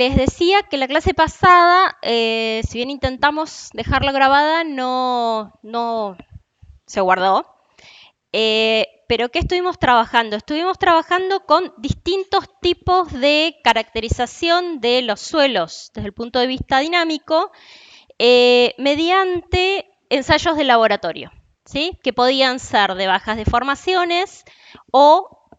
Les decía que la clase pasada, si bien intentamos dejarla grabada, no se guardó. Pero ¿qué estuvimos trabajando? Estuvimos trabajando con distintos tipos de caracterización de los suelos desde el punto de vista dinámico mediante ensayos de laboratorio, ¿sí? Que podían ser de bajas deformaciones o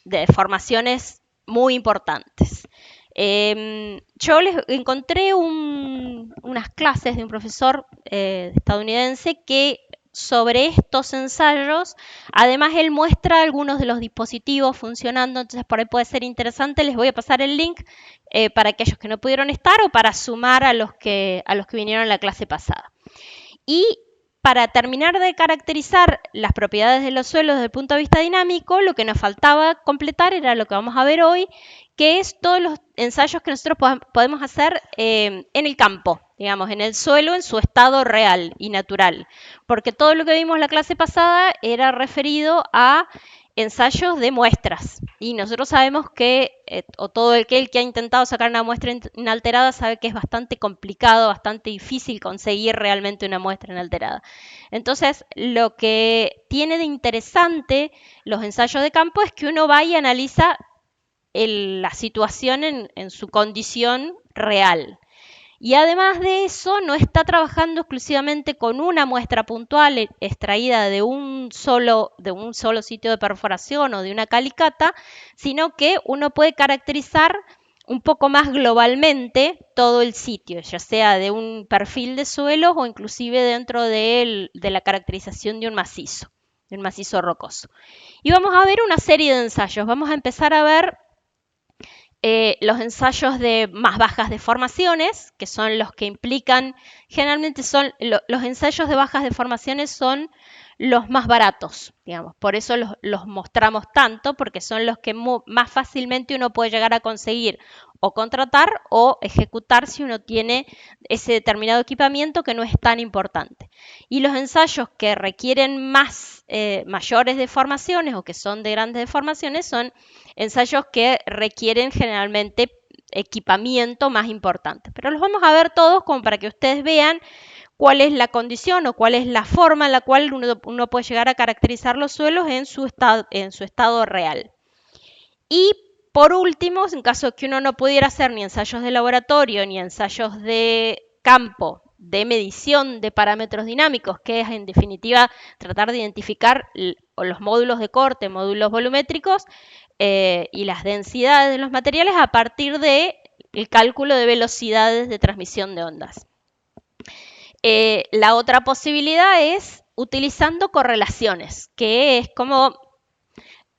de deformaciones muy importantes. Yo les encontré unas clases de un profesor estadounidense que sobre estos ensayos, además él muestra algunos de los dispositivos funcionando, entonces por ahí puede ser interesante. Les voy a pasar el link para aquellos que no pudieron estar o para sumar a los que vinieron a la clase pasada. Y para terminar de caracterizar las propiedades de los suelos desde el punto de vista dinámico, lo que nos faltaba completar era lo que vamos a ver hoy, que es todos los ensayos que nosotros podemos hacer en el campo, digamos, en el suelo, en su estado real y natural. Porque todo lo que vimos la clase pasada era referido a ensayos de muestras. Y nosotros sabemos que, o todo aquel que ha intentado sacar una muestra inalterada sabe que es bastante complicado, bastante difícil conseguir realmente una muestra inalterada. Entonces, lo que tiene de interesante los ensayos de campo es que uno va y analiza la situación en su condición real. Y además de eso, no está trabajando exclusivamente con una muestra puntual extraída de un solo sitio de perforación o de una calicata, sino que uno puede caracterizar un poco más globalmente todo el sitio, ya sea de un perfil de suelos o inclusive dentro de la caracterización de un macizo rocoso. Y vamos a ver una serie de ensayos. Vamos a empezar a ver los ensayos de más bajas deformaciones, que son los que implican, generalmente son los ensayos de bajas deformaciones son los más baratos, digamos, por eso los mostramos tanto, porque son los que más fácilmente uno puede llegar a conseguir o contratar o ejecutar si uno tiene ese determinado equipamiento que no es tan importante. Y los ensayos que requieren mayores deformaciones o que son de grandes deformaciones son ensayos que requieren generalmente equipamiento más importante. Pero los vamos a ver todos como para que ustedes vean cuál es la condición o cuál es la forma en la cual uno puede llegar a caracterizar los suelos en su estado real. Y por último, en caso de que uno no pudiera hacer ni ensayos de laboratorio ni ensayos de campo de medición de parámetros dinámicos, que es en definitiva tratar de identificar los módulos de corte, módulos volumétricos y las densidades de los materiales a partir del cálculo de velocidades de transmisión de ondas. La otra posibilidad es utilizando correlaciones, que es como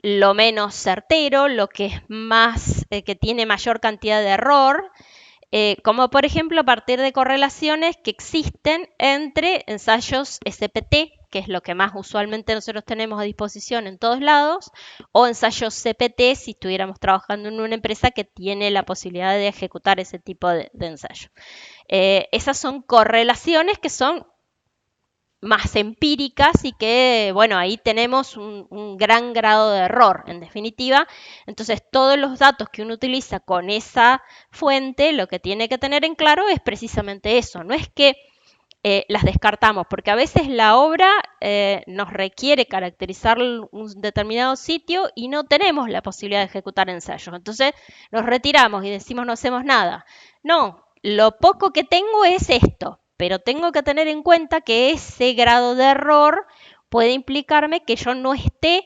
lo menos certero, lo que es más, que tiene mayor cantidad de error, como por ejemplo a partir de correlaciones que existen entre ensayos SPT, que es lo que más usualmente nosotros tenemos a disposición en todos lados, o ensayos CPT si estuviéramos trabajando en una empresa que tiene la posibilidad de ejecutar ese tipo de ensayo. Esas son correlaciones que son más empíricas y que, bueno, ahí tenemos un gran grado de error, en definitiva. Entonces, todos los datos que uno utiliza con esa fuente, lo que tiene que tener en claro es precisamente eso. No es que las descartamos, porque a veces la obra nos requiere caracterizar un determinado sitio y no tenemos la posibilidad de ejecutar ensayos. Entonces, nos retiramos y decimos no hacemos nada. No, lo poco que tengo es esto, pero tengo que tener en cuenta que ese grado de error puede implicarme que yo no esté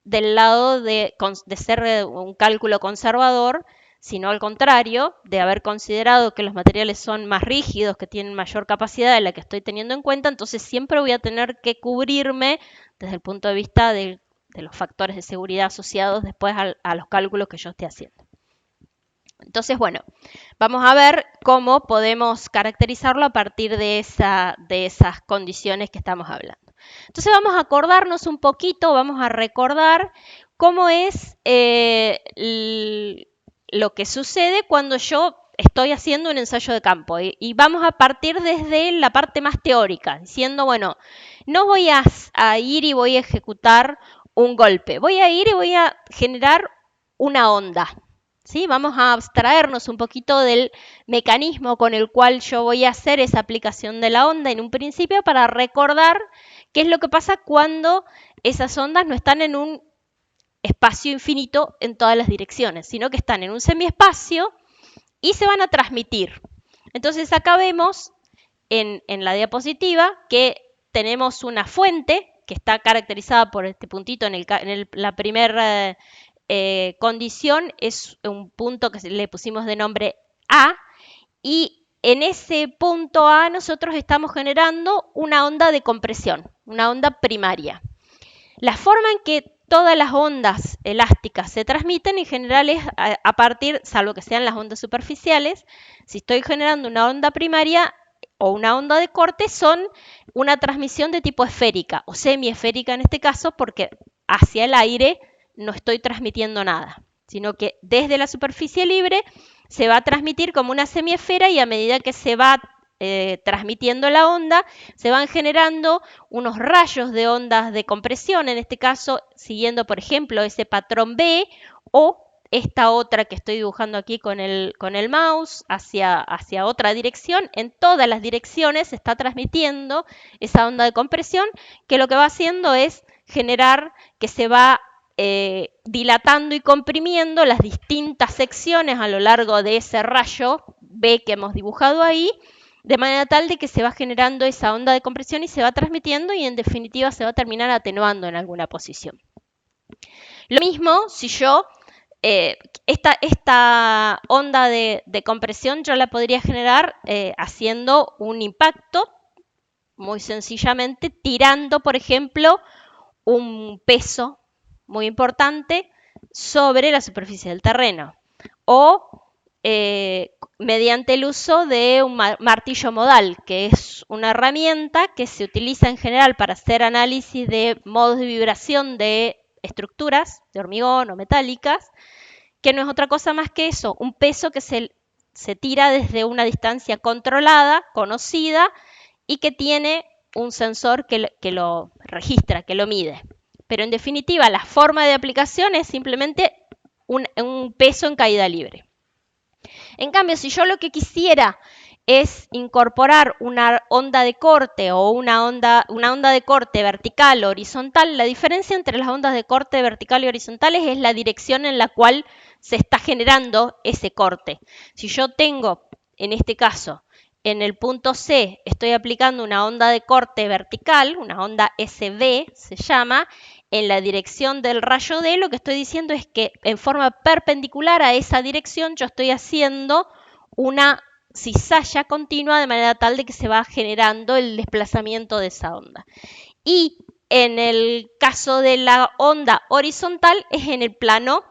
del lado de ser un cálculo conservador, sino al contrario, de haber considerado que los materiales son más rígidos, que tienen mayor capacidad de la que estoy teniendo en cuenta, entonces siempre voy a tener que cubrirme desde el punto de vista de los factores de seguridad asociados después a los cálculos que yo esté haciendo. Entonces, bueno, vamos a ver cómo podemos caracterizarlo a partir de esas condiciones que estamos hablando. Entonces vamos a acordarnos un poquito, vamos a recordar cómo es lo que sucede cuando yo estoy haciendo un ensayo de campo. Y vamos a partir desde la parte más teórica, diciendo, bueno, no voy a ir y voy a ejecutar un golpe, voy a ir y voy a generar una onda. ¿sí? Vamos a abstraernos un poquito del mecanismo con el cual yo voy a hacer esa aplicación de la onda en un principio para recordar qué es lo que pasa cuando esas ondas no están en un espacio infinito en todas las direcciones, sino que están en un semiespacio y se van a transmitir. Entonces acá vemos en la diapositiva que tenemos una fuente que está caracterizada por este puntito la primera condición, es un punto que le pusimos de nombre A, y en ese punto A nosotros estamos generando una onda de compresión, una onda primaria. La forma en que todas las ondas elásticas se transmiten en general es a partir, salvo que sean las ondas superficiales, si estoy generando una onda primaria o una onda de corte, son una transmisión de tipo esférica o semiesférica en este caso, porque hacia el aire no estoy transmitiendo nada, sino que desde la superficie libre se va a transmitir como una semiesfera y a medida que se va transmitiendo la onda, se van generando unos rayos de ondas de compresión, en este caso siguiendo por ejemplo ese patrón B o esta otra que estoy dibujando aquí con el mouse hacia otra dirección. En todas las direcciones se está transmitiendo esa onda de compresión que lo que va haciendo es generar que se va dilatando y comprimiendo las distintas secciones a lo largo de ese rayo B que hemos dibujado ahí, de manera tal de que se va generando esa onda de compresión y se va transmitiendo y en definitiva se va a terminar atenuando en alguna posición. Lo mismo si yo, esta onda de compresión yo la podría generar haciendo un impacto, muy sencillamente, tirando, por ejemplo, un peso muy importante sobre la superficie del terreno o mediante el uso de un martillo modal, que es una herramienta que se utiliza en general para hacer análisis de modos de vibración de estructuras de hormigón o metálicas, que no es otra cosa más que eso, un peso que se tira desde una distancia controlada, conocida, y que tiene un sensor que lo registra, que lo mide. Pero en definitiva, la forma de aplicación es simplemente un peso en caída libre. En cambio, si yo lo que quisiera es incorporar una onda de corte o una onda de corte vertical o horizontal, la diferencia entre las ondas de corte vertical y horizontales es la dirección en la cual se está generando ese corte. Si yo tengo, en este caso, en el punto C estoy aplicando una onda de corte vertical, una onda SB se llama, en la dirección del rayo D, lo que estoy diciendo es que en forma perpendicular a esa dirección yo estoy haciendo una cizalla continua de manera tal de que se va generando el desplazamiento de esa onda. Y en el caso de la onda horizontal es en el plano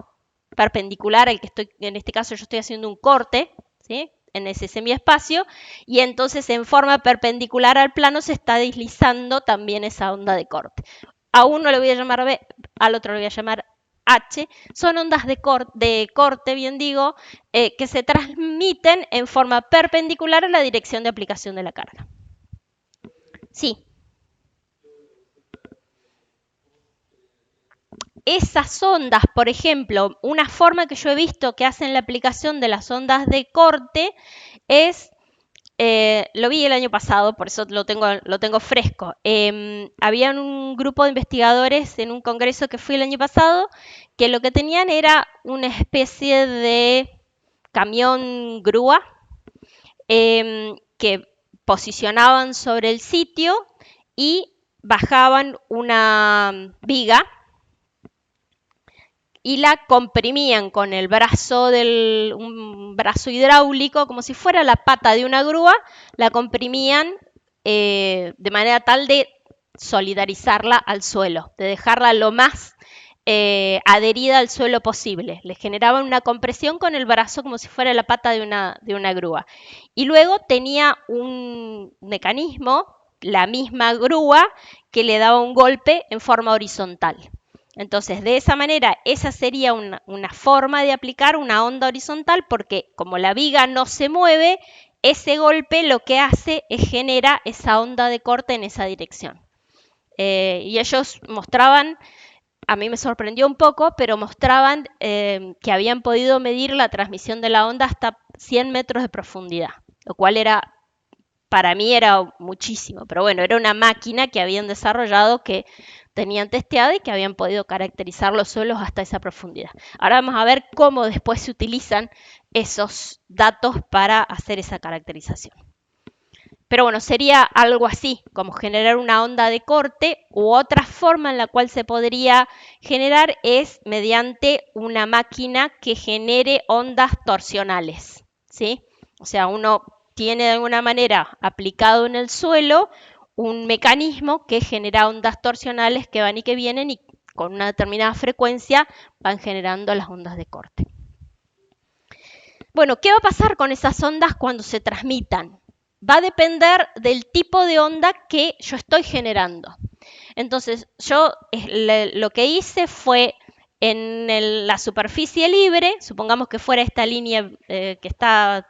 perpendicular al que estoy, en este caso yo estoy haciendo un corte, ¿sí?, en ese semiespacio, y entonces en forma perpendicular al plano se está deslizando también esa onda de corte. A uno le voy a llamar B, al otro le voy a llamar H. Son ondas de corte, bien digo, que se transmiten en forma perpendicular a la dirección de aplicación de la carga. Sí. Esas ondas, por ejemplo, una forma que yo he visto que hacen la aplicación de las ondas de corte es, lo vi el año pasado, por eso lo tengo fresco. Había un grupo de investigadores en un congreso que fui el año pasado que lo que tenían era una especie de camión grúa que posicionaban sobre el sitio y bajaban una viga y la comprimían con el brazo un brazo hidráulico, como si fuera la pata de una grúa, la comprimían de manera tal de solidarizarla al suelo, de dejarla lo más adherida al suelo posible. Le generaban una compresión con el brazo como si fuera la pata de una grúa. Y luego tenía un mecanismo, la misma grúa, que le daba un golpe en forma horizontal. Entonces, de esa manera, esa sería una forma de aplicar una onda horizontal porque como la viga no se mueve, ese golpe lo que hace es genera esa onda de corte en esa dirección. Y ellos mostraban a mí me sorprendió un poco, pero mostraban que habían podido medir la transmisión de la onda hasta 100 metros de profundidad, lo cual era, para mí era muchísimo, pero bueno, era una máquina que habían desarrollado, que tenían testeada y que habían podido caracterizar los suelos hasta esa profundidad. Ahora vamos a ver cómo después se utilizan esos datos para hacer esa caracterización. Pero bueno, sería algo así, como generar una onda de corte, u otra forma en la cual se podría generar es mediante una máquina que genere ondas torsionales, ¿sí? O sea, uno tiene de alguna manera aplicado en el suelo un mecanismo que genera ondas torsionales que van y que vienen y con una determinada frecuencia van generando las ondas de corte. Bueno, ¿qué va a pasar con esas ondas cuando se transmitan? Va a depender del tipo de onda que yo estoy generando. Entonces, yo lo que hice fue en la superficie libre, supongamos que fuera esta línea que está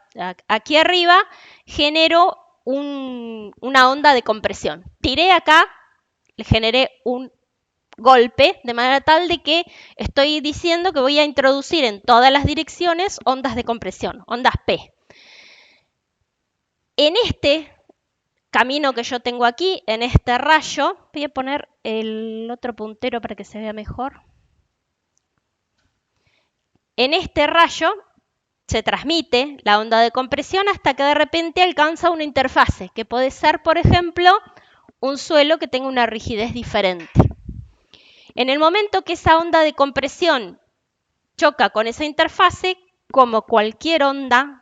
aquí arriba, genero una onda de compresión. Tiré acá, le generé un golpe, de manera tal de que estoy diciendo que voy a introducir en todas las direcciones ondas de compresión, ondas P. En este camino que yo tengo aquí, en este rayo, voy a poner el otro puntero para que se vea mejor. En este rayo se transmite la onda de compresión hasta que de repente alcanza una interfase, que puede ser, por ejemplo, un suelo que tenga una rigidez diferente. En el momento que esa onda de compresión choca con esa interfase, como cualquier onda,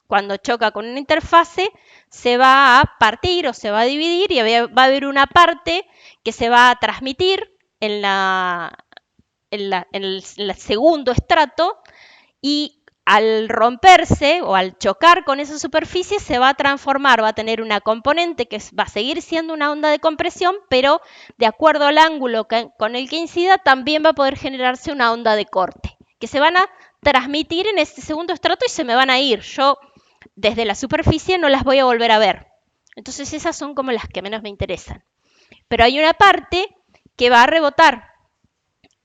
cuando choca con una interfase, se va a partir o se va a dividir y va a haber una parte que se va a transmitir en el segundo estrato, y al romperse o al chocar con esa superficie se va a transformar, va a tener una componente que va a seguir siendo una onda de compresión, pero de acuerdo al ángulo con el que incida también va a poder generarse una onda de corte, que se van a transmitir en este segundo estrato y se me van a ir. Yo desde la superficie no las voy a volver a ver. Entonces esas son como las que menos me interesan. Pero hay una parte que va a rebotar,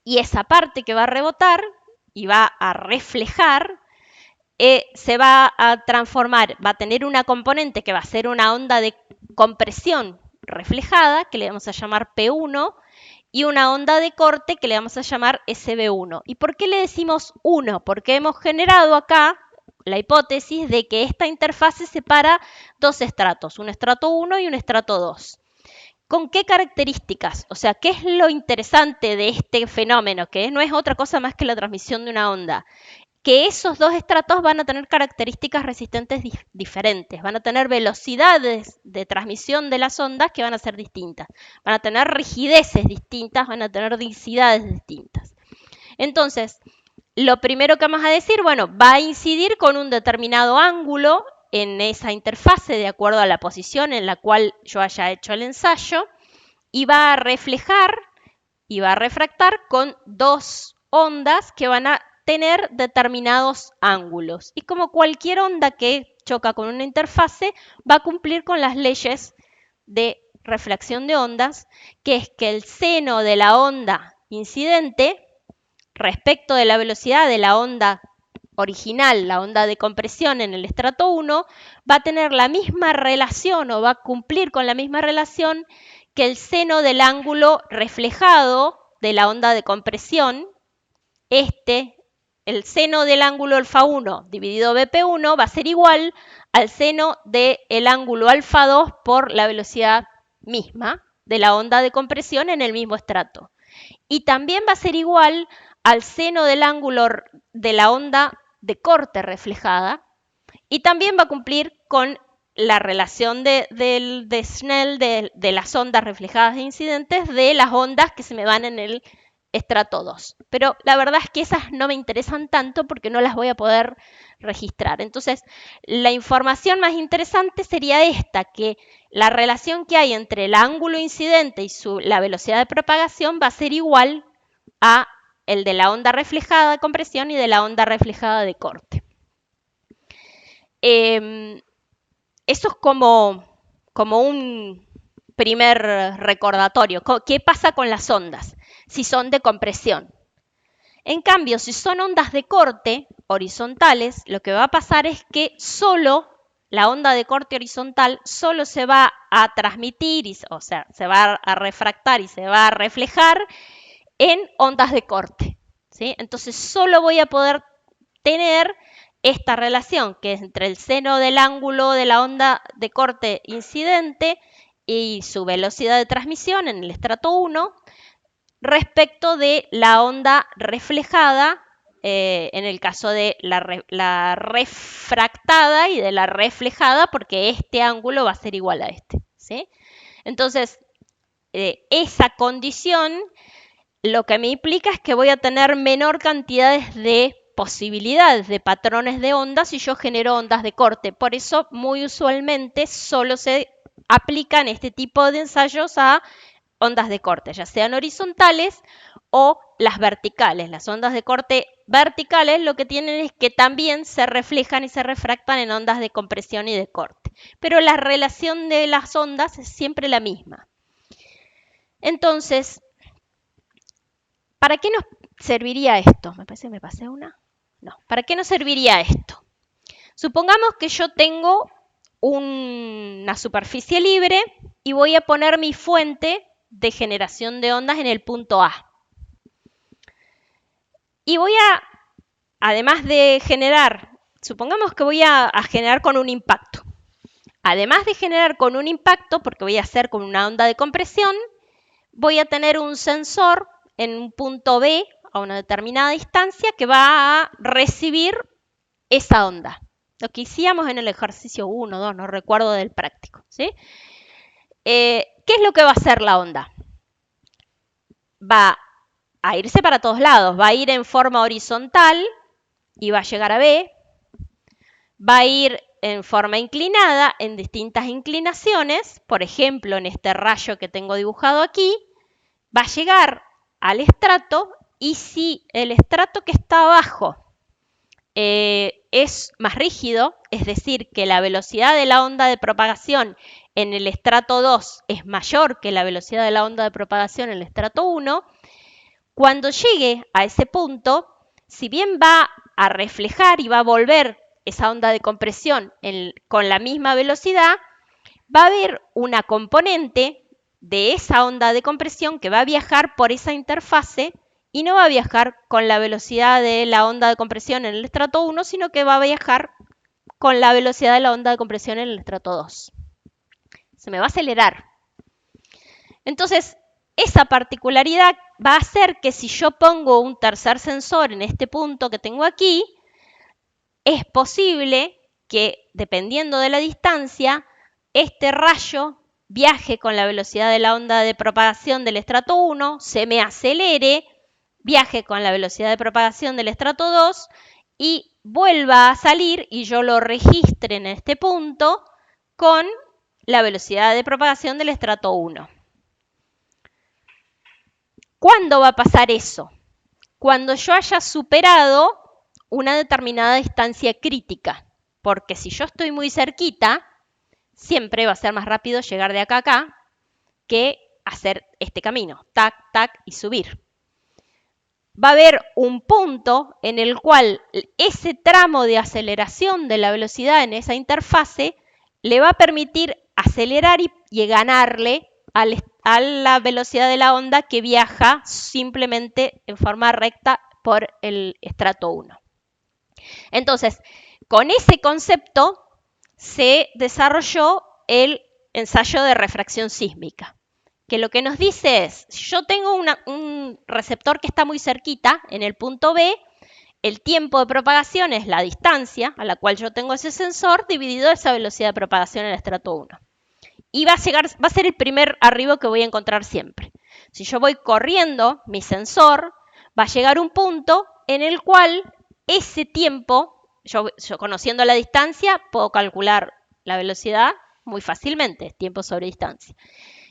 y esa parte que va a rebotar y va a reflejar, se va a transformar, va a tener una componente que va a ser una onda de compresión reflejada, que le vamos a llamar P1, y una onda de corte que le vamos a llamar SB1. ¿Y por qué le decimos 1? Porque hemos generado acá la hipótesis de que esta interfase separa dos estratos, un estrato 1 y un estrato 2. ¿Con qué características? O sea, ¿qué es lo interesante de este fenómeno? Que no es otra cosa más que la transmisión de una onda. Que esos dos estratos van a tener características resistentes diferentes, van a tener velocidades de transmisión de las ondas que van a ser distintas, van a tener rigideces distintas, van a tener densidades distintas. Entonces, lo primero que vamos a decir, bueno, va a incidir con un determinado ángulo en esa interfase de acuerdo a la posición en la cual yo haya hecho el ensayo, y va a reflejar y va a refractar con dos ondas que van a tener determinados ángulos. Y como cualquier onda que choca con una interfase, va a cumplir con las leyes de refracción de ondas, que es que el seno de la onda incidente respecto de la velocidad de la onda original, la onda de compresión en el estrato 1, va a tener la misma relación o va a cumplir con la misma relación que el seno del ángulo reflejado de la onda de compresión. El seno del ángulo alfa 1 dividido BP1 va a ser igual al seno del ángulo alfa 2 por la velocidad misma de la onda de compresión en el mismo estrato. Y también va a ser igual al seno del ángulo de la onda de corte reflejada, y también va a cumplir con la relación de Snell de las ondas reflejadas e incidentes de las ondas que se me van en el estrato 2. Pero la verdad es que esas no me interesan tanto porque no las voy a poder registrar. Entonces, la información más interesante sería esta, que la relación que hay entre el ángulo incidente y la velocidad de propagación va a ser igual a el de la onda reflejada de compresión y de la onda reflejada de corte. Eso es como un primer recordatorio. ¿Qué pasa con las ondas? si son de compresión. En cambio, si son ondas de corte horizontales, lo que va a pasar es que solo la onda de corte horizontal solo se va a transmitir, o sea, se va a refractar y se va a reflejar en ondas de corte, ¿sí? Entonces solo voy a poder tener esta relación que es entre el seno del ángulo de la onda de corte incidente y su velocidad de transmisión en el estrato 1 respecto de la onda reflejada en el caso de la refractada y de la reflejada, porque este ángulo va a ser igual a este, ¿sí? Entonces, esa condición lo que me implica es que voy a tener menor cantidades de posibilidades de patrones de ondas si yo genero ondas de corte. Por eso, muy usualmente, solo se aplican este tipo de ensayos a ondas de corte, ya sean horizontales o las verticales. Las ondas de corte verticales lo que tienen es que también se reflejan y se refractan en ondas de compresión y de corte. Pero la relación de las ondas es siempre la misma. Entonces, ¿para qué nos serviría esto? Me parece que me pasé una. No, ¿para qué nos serviría esto? Supongamos que yo tengo una superficie libre y voy a poner mi fuente de generación de ondas en el punto A. Y voy a, además de generar, supongamos que voy a generar con un impacto. Además de generar con un impacto, porque voy a hacer con una onda de compresión, voy a tener un sensor en un punto B a una determinada distancia que va a recibir esa onda. Lo que hicimos en el ejercicio 1, 2, no recuerdo del práctico, ¿sí? ¿Qué es lo que va a hacer la onda? Va a irse para todos lados, va a ir en forma horizontal y va a llegar a B, va a ir en forma inclinada en distintas inclinaciones, por ejemplo en este rayo que tengo dibujado aquí, va a llegar al estrato y si el estrato que está abajo es más rígido, es decir, que la velocidad de la onda de propagación en el estrato 2 es mayor que la velocidad de la onda de propagación en el estrato 1, cuando llegue a ese punto, si bien va a reflejar y va a volver esa onda de compresión con la misma velocidad, va a haber una componente de esa onda de compresión que va a viajar por esa interfase y no va a viajar con la velocidad de la onda de compresión en el estrato 1, sino que va a viajar con la velocidad de la onda de compresión en el estrato 2. Se me va a acelerar. Entonces, esa particularidad va a hacer que si yo pongo un tercer sensor en este punto que tengo aquí, es posible que, dependiendo de la distancia, este rayo viaje con la velocidad de la onda de propagación del estrato 1, se me acelere, viaje con la velocidad de propagación del estrato 2 y vuelva a salir y yo lo registre en este punto con la velocidad de propagación del estrato 1. ¿Cuándo va a pasar eso? Cuando yo haya superado una determinada distancia crítica, porque si yo estoy muy cerquita, siempre va a ser más rápido llegar de acá a acá que hacer este camino, tac, tac y subir. Va a haber un punto en el cual ese tramo de aceleración de la velocidad en esa interfase le va a permitir acelerar y ganarle a la velocidad de la onda que viaja simplemente en forma recta por el estrato 1. Entonces, con ese concepto se desarrolló el ensayo de refracción sísmica, que lo que nos dice es, si yo tengo un receptor que está muy cerquita, en el punto B, el tiempo de propagación es la distancia a la cual yo tengo ese sensor dividido esa velocidad de propagación en el estrato 1. Y va a ser el primer arribo que voy a encontrar siempre. Si yo voy corriendo mi sensor, va a llegar un punto en el cual ese tiempo, yo conociendo la distancia, puedo calcular la velocidad muy fácilmente, tiempo sobre distancia.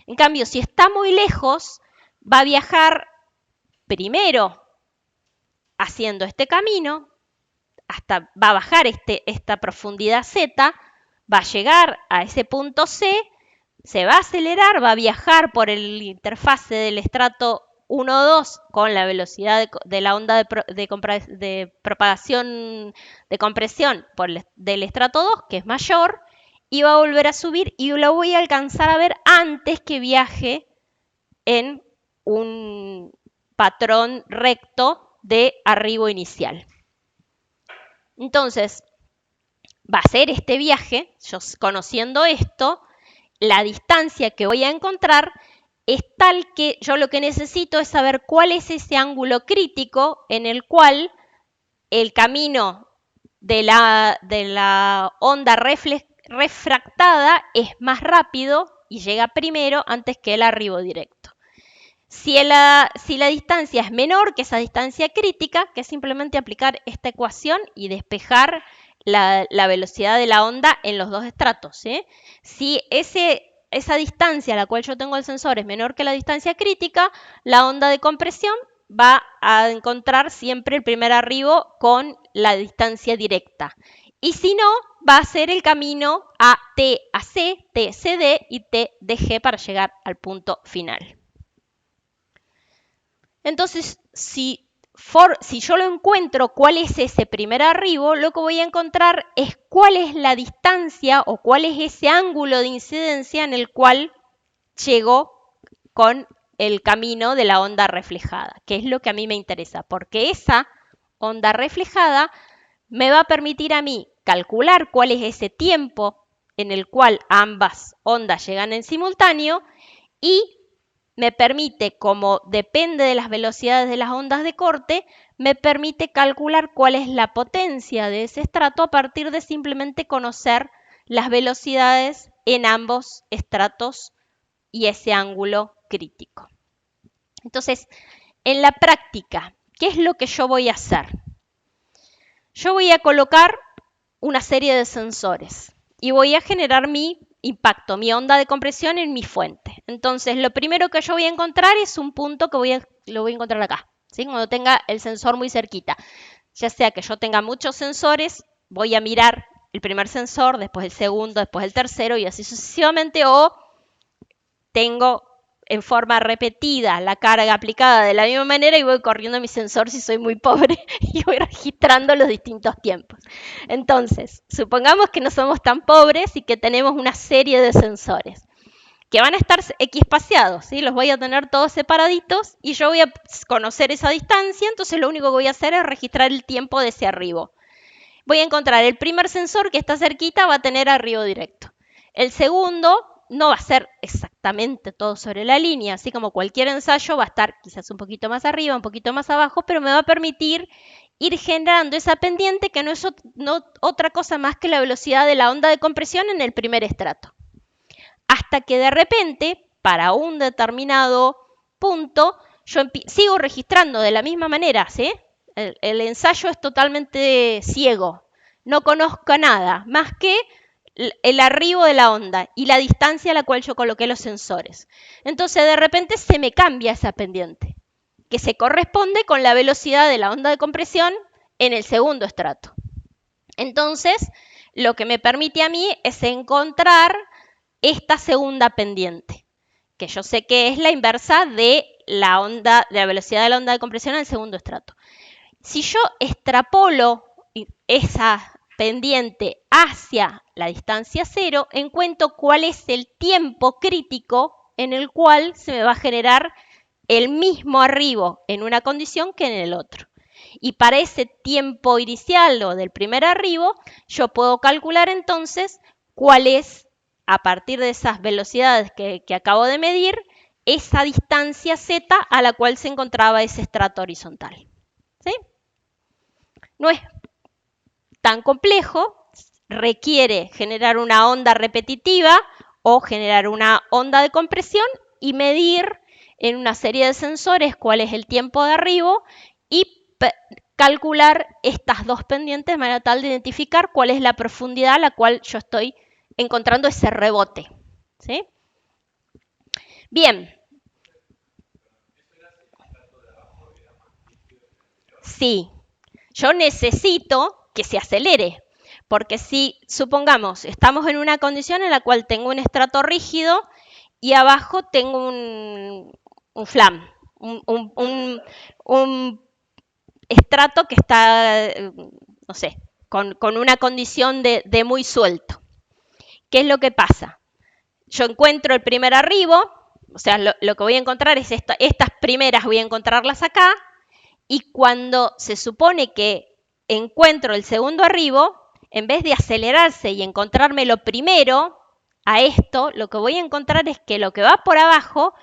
En cambio, si está muy lejos, va a viajar primero haciendo este camino, va a bajar esta profundidad Z, va a llegar a ese punto C, se va a acelerar, va a viajar por el interfase del estrato 1 o 2 con la velocidad de la onda de propagación de compresión del estrato 2, que es mayor, y va a volver a subir y lo voy a alcanzar a ver antes que viaje en un patrón recto de arribo inicial. Entonces, va a ser este viaje, yo conociendo esto, la distancia que voy a encontrar es tal que yo lo que necesito es saber cuál es ese ángulo crítico en el cual el camino de la onda refractada es más rápido y llega primero antes que el arribo directo. Si la distancia es menor que esa distancia crítica, que es simplemente aplicar esta ecuación y despejar la velocidad de la onda en los dos estratos. Si esa distancia a la cual yo tengo el sensor es menor que la distancia crítica, la onda de compresión va a encontrar siempre el primer arribo con la distancia directa. Y si no, va a ser el camino a T a C, T CD y T de G para llegar al punto final. Entonces, si yo lo encuentro cuál es ese primer arribo, lo que voy a encontrar es cuál es la distancia o cuál es ese ángulo de incidencia en el cual llego con el camino de la onda reflejada, que es lo que a mí me interesa, porque esa onda reflejada me va a permitir a mí calcular cuál es ese tiempo en el cual ambas ondas llegan en simultáneo y me permite, como depende de las velocidades de las ondas de corte, me permite calcular cuál es la potencia de ese estrato a partir de simplemente conocer las velocidades en ambos estratos y ese ángulo crítico. Entonces, en la práctica, ¿qué es lo que yo voy a hacer? Yo voy a colocar una serie de sensores y voy a generar mi impacto, mi onda de compresión en mi fuente. Entonces, lo primero que yo voy a encontrar es un punto que lo voy a encontrar acá, ¿sí? Cuando tenga el sensor muy cerquita. Ya sea que yo tenga muchos sensores, voy a mirar el primer sensor, después el segundo, después el tercero y así sucesivamente, o tengo en forma repetida la carga aplicada de la misma manera y voy corriendo mi sensor si soy muy pobre y voy registrando los distintos tiempos. Entonces, supongamos que no somos tan pobres y que tenemos una serie de sensores que van a estar equispaciados, ¿sí? Los voy a tener todos separaditos y yo voy a conocer esa distancia, entonces lo único que voy a hacer es registrar el tiempo de ese arribo. Voy a encontrar el primer sensor que está cerquita, va a tener arribo directo. El segundo no va a ser exactamente todo sobre la línea, así como cualquier ensayo va a estar quizás un poquito más arriba, un poquito más abajo, pero me va a permitir ir generando esa pendiente que no es otra cosa más que la velocidad de la onda de compresión en el primer estrato. Hasta que de repente, para un determinado punto, yo sigo registrando de la misma manera, ¿sí? El ensayo es totalmente ciego, no conozco nada más que el arribo de la onda y la distancia a la cual yo coloqué los sensores. Entonces de repente se me cambia esa pendiente, que se corresponde con la velocidad de la onda de compresión en el segundo estrato. Entonces, lo que me permite a mí es encontrar esta segunda pendiente, que yo sé que es la inversa de la velocidad de la onda de compresión en el segundo estrato. Si yo extrapolo esa pendiente hacia la distancia cero, encuentro cuál es el tiempo crítico en el cual se me va a generar el mismo arribo en una condición que en el otro. Y para ese tiempo inicial o del primer arribo, yo puedo calcular entonces cuál es, a partir de esas velocidades que acabo de medir, esa distancia z a la cual se encontraba ese estrato horizontal. ¿Sí? No es tan complejo, requiere generar una onda repetitiva o generar una onda de compresión y medir en una serie de sensores cuál es el tiempo de arribo y calcular estas dos pendientes de manera tal de identificar cuál es la profundidad a la cual yo estoy encontrando ese rebote. ¿Sí? Bien. Sí, yo necesito que se acelere, porque si, supongamos, estamos en una condición en la cual tengo un estrato rígido y abajo tengo un flam, un estrato que está, no sé, con una condición de muy suelto. ¿Qué es lo que pasa? Yo encuentro el primer arribo, o sea, lo que voy a encontrar es estas primeras voy a encontrarlas acá, y cuando se supone que encuentro el segundo arribo, en vez de acelerarse y encontrarme lo primero a esto, lo que voy a encontrar es que lo que va por abajo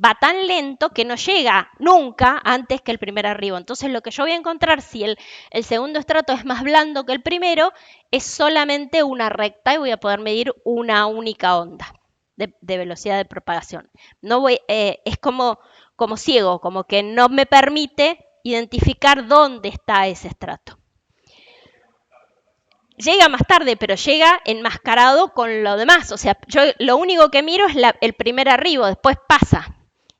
va tan lento que no llega nunca antes que el primer arribo. Entonces lo que yo voy a encontrar, si el segundo estrato es más blando que el primero, es solamente una recta y voy a poder medir una única onda de velocidad de propagación. No voy, es como ciego, como que no me permite identificar dónde está ese estrato. Llega más tarde, pero llega enmascarado con lo demás. O sea, yo lo único que miro es el primer arribo, después pasa.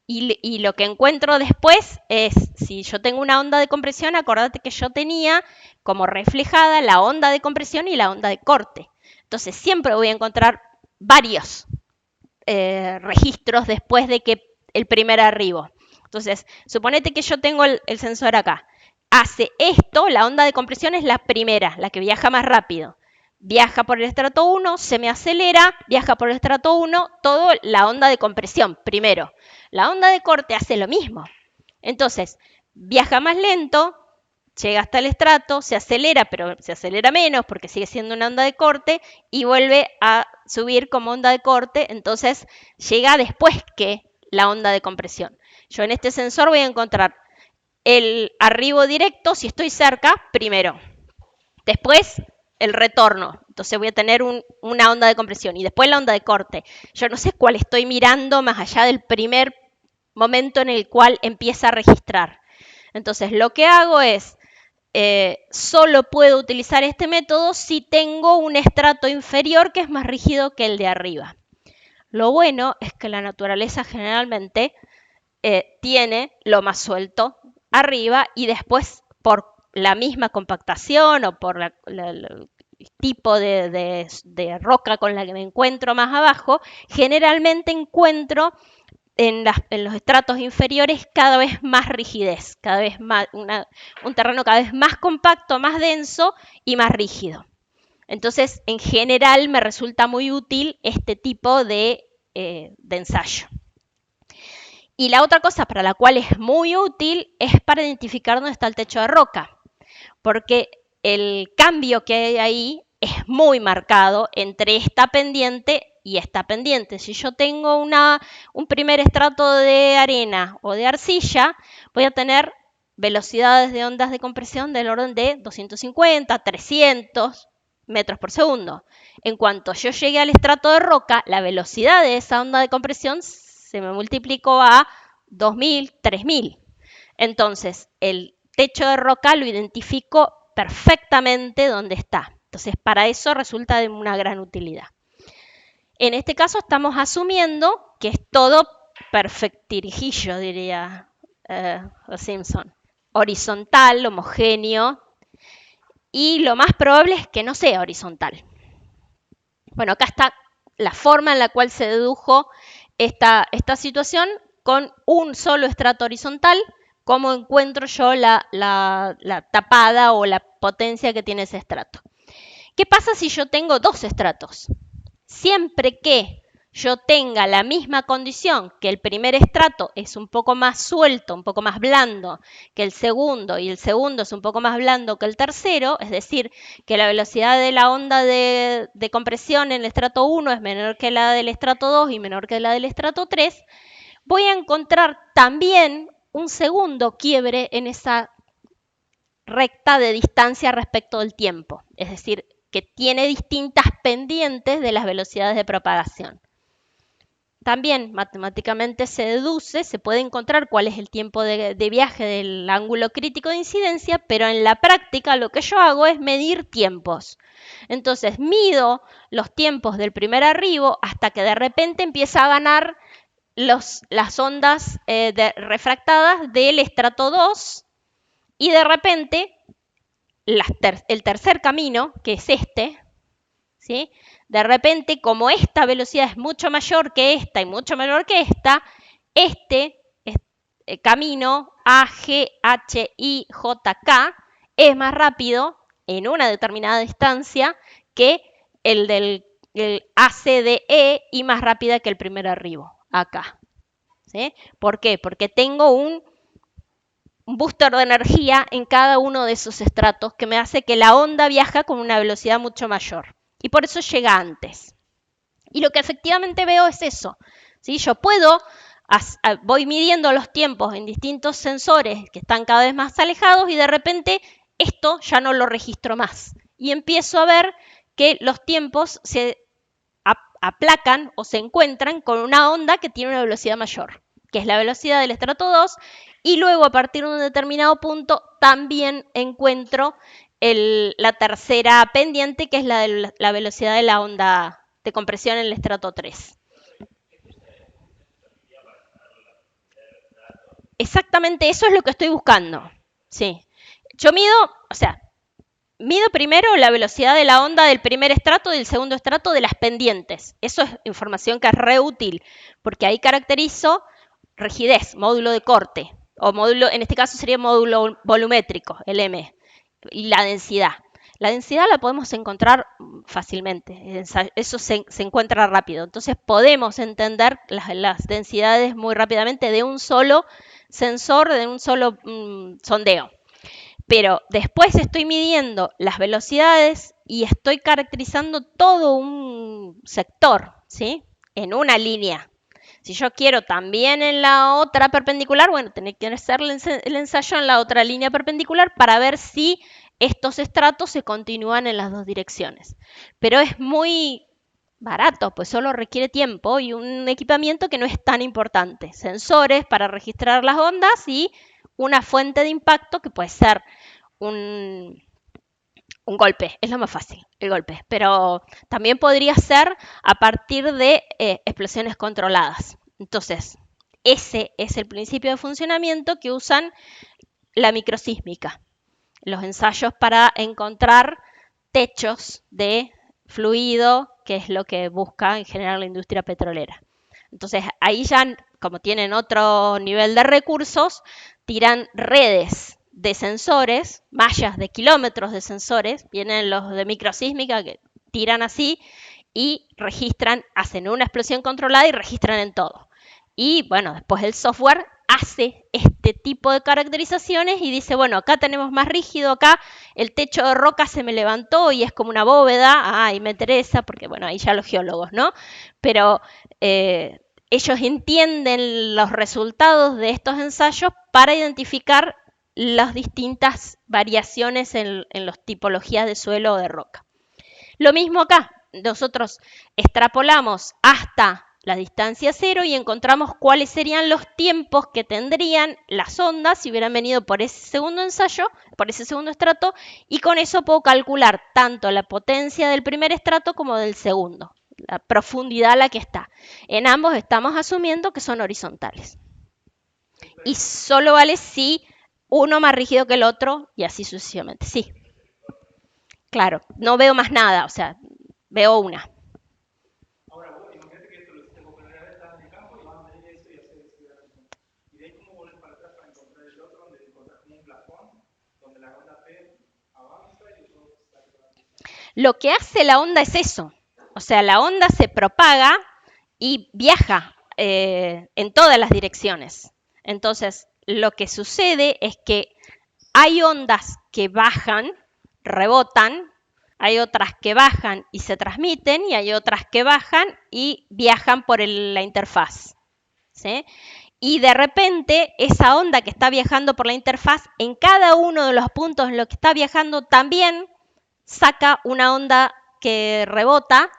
Y lo que encuentro después es, si yo tengo una onda de compresión, acordate que yo tenía como reflejada la onda de compresión y la onda de corte. Entonces siempre voy a encontrar varios registros después de que el primer arribo. Entonces, suponete que yo tengo el sensor acá. Hace esto, la onda de compresión es la primera, la que viaja más rápido. Viaja por el estrato 1, se me acelera, viaja por el estrato 1, todo la onda de compresión primero. La onda de corte hace lo mismo. Entonces, viaja más lento, llega hasta el estrato, se acelera, pero se acelera menos porque sigue siendo una onda de corte y vuelve a subir como onda de corte, entonces llega después que la onda de compresión. Yo en este sensor voy a encontrar el arribo directo, si estoy cerca, primero. Después el retorno, entonces voy a tener una onda de compresión y después la onda de corte. Yo no sé cuál estoy mirando más allá del primer momento en el cual empieza a registrar. Entonces lo que hago es, solo puedo utilizar este método si tengo un estrato inferior que es más rígido que el de arriba. Lo bueno es que la naturaleza generalmente tiene lo más suelto arriba y después por la misma compactación o por el tipo de roca con la que me encuentro más abajo, generalmente encuentro en los estratos inferiores cada vez más rigidez, cada vez más un terreno cada vez más compacto, más denso y más rígido. Entonces, en general, me resulta muy útil este tipo de ensayo. Y la otra cosa para la cual es muy útil es para identificar dónde está el techo de roca, porque el cambio que hay ahí es muy marcado entre esta pendiente y esta pendiente. Si yo tengo un primer estrato de arena o de arcilla, voy a tener velocidades de ondas de compresión del orden de 250, 300 metros por segundo. En cuanto yo llegue al estrato de roca, la velocidad de esa onda de compresión se me multiplicó a 2000, 3000. Entonces, el techo de roca lo identifico perfectamente dónde está. Entonces, para eso resulta de una gran utilidad. En este caso estamos asumiendo que es todo perfectirijillo, diría Simpson. Horizontal, homogéneo, y lo más probable es que no sea horizontal. Bueno, acá está la forma en la cual se dedujo esta situación con un solo estrato horizontal. ¿Cómo encuentro yo la tapada o la potencia que tiene ese estrato? ¿Qué pasa si yo tengo dos estratos? Siempre que yo tenga la misma condición, que el primer estrato es un poco más suelto, un poco más blando que el segundo, y el segundo es un poco más blando que el tercero, es decir, que la velocidad de la onda de compresión en el estrato 1 es menor que la del estrato 2 y menor que la del estrato 3, voy a encontrar también un segundo quiebre en esa recta de distancia respecto del tiempo, es decir, que tiene distintas pendientes de las velocidades de propagación. También matemáticamente se deduce, se puede encontrar cuál es el tiempo de viaje del ángulo crítico de incidencia, pero en la práctica lo que yo hago es medir tiempos. Entonces mido los tiempos del primer arribo hasta que de repente empieza a ganar las ondas refractadas del estrato 2 y de repente el tercer camino, que es este, ¿sí? De repente, como esta velocidad es mucho mayor que esta y mucho menor que esta, camino AGHIJK es más rápido en una determinada distancia que el del ACDE y más rápida que el primer arribo, acá. ¿Sí? ¿Por qué? Porque tengo un booster de energía en cada uno de esos estratos que me hace que la onda viaja con una velocidad mucho mayor. Y por eso llega antes. Y lo que efectivamente veo es eso. ¿Sí? Yo voy midiendo los tiempos en distintos sensores que están cada vez más alejados y de repente esto ya no lo registro más. Y empiezo a ver que los tiempos se aplacan o se encuentran con una onda que tiene una velocidad mayor, que es la velocidad del estrato 2, y luego a partir de un determinado punto también encuentro la tercera pendiente, que es la velocidad de la onda de compresión en el estrato 3. Exactamente eso es lo que estoy buscando. Sí. Yo mido primero la velocidad de la onda del primer estrato y del segundo estrato de las pendientes. Eso es información que es re útil, porque ahí caracterizo rigidez, módulo de corte, o módulo, en este caso sería módulo volumétrico, el M, y la densidad. La densidad la podemos encontrar fácilmente, eso se encuentra rápido. Entonces podemos entender las densidades muy rápidamente de un solo sensor, de un solo sondeo. Pero después estoy midiendo las velocidades y estoy caracterizando todo un sector, ¿sí? En una línea. Si yo quiero también en la otra perpendicular, bueno, tengo que hacer el ensayo en la otra línea perpendicular para ver si estos estratos se continúan en las dos direcciones. Pero es muy barato, pues solo requiere tiempo y un equipamiento que no es tan importante. Sensores para registrar las ondas y una fuente de impacto que puede ser un golpe, es lo más fácil, el golpe, pero también podría ser a partir de explosiones controladas. Entonces, ese es el principio de funcionamiento que usan la microsísmica, los ensayos para encontrar techos de fluido, que es lo que busca en general la industria petrolera. Entonces, ahí ya, como tienen otro nivel de recursos, tiran redes de sensores, mallas de kilómetros de sensores, vienen los de microsísmica que tiran así y registran, hacen una explosión controlada y registran en todo. Y bueno, después el software hace este tipo de caracterizaciones y dice, bueno, acá tenemos más rígido, acá el techo de roca se me levantó y es como una bóveda, y me interesa, porque bueno, ahí ya los geólogos, ¿no? Pero ellos entienden los resultados de estos ensayos para identificar las distintas variaciones en las tipologías de suelo o de roca. Lo mismo acá, nosotros extrapolamos hasta la distancia cero y encontramos cuáles serían los tiempos que tendrían las ondas si hubieran venido por ese segundo ensayo, por ese segundo estrato, y con eso puedo calcular tanto la potencia del primer estrato como del segundo, la profundidad a la que está. En ambos estamos asumiendo que son horizontales. Y solo vale si uno más rígido que el otro y así sucesivamente. Sí. Claro, no veo más nada, o sea, veo una. Ahora, vos imagínate que esto lo hiciste por primera vez, estás en el campo y vas a medir eso y hacer estudiar. Y de ahí cómo volvés para atrás para encontrar el otro, donde encontrás como un plafón, donde la onda P avanza y el otro sale para atrás. Lo que hace la onda es eso. O sea, la onda se propaga y viaja en todas las direcciones. Entonces, lo que sucede es que hay ondas que bajan, rebotan, hay otras que bajan y se transmiten y hay otras que bajan y viajan por la interfaz. ¿Sí? Y de repente esa onda que está viajando por la interfaz, en cada uno de los puntos en los que está viajando también saca una onda que rebota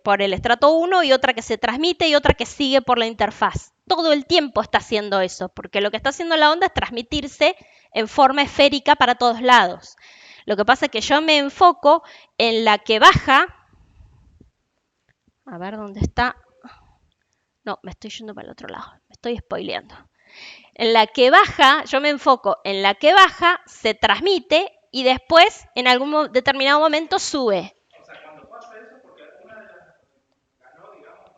por el estrato 1 y otra que se transmite y otra que sigue por la interfaz. Todo el tiempo está haciendo eso, porque lo que está haciendo la onda es transmitirse en forma esférica para todos lados. Lo que pasa es que yo me enfoco en la que baja. A ver dónde está. No, me estoy yendo para el otro lado. Me estoy spoileando. En la que baja, yo me enfoco en la que baja, se transmite y después en algún determinado momento sube. O sea, cuando pasa eso, porque una de las ganó, digamos,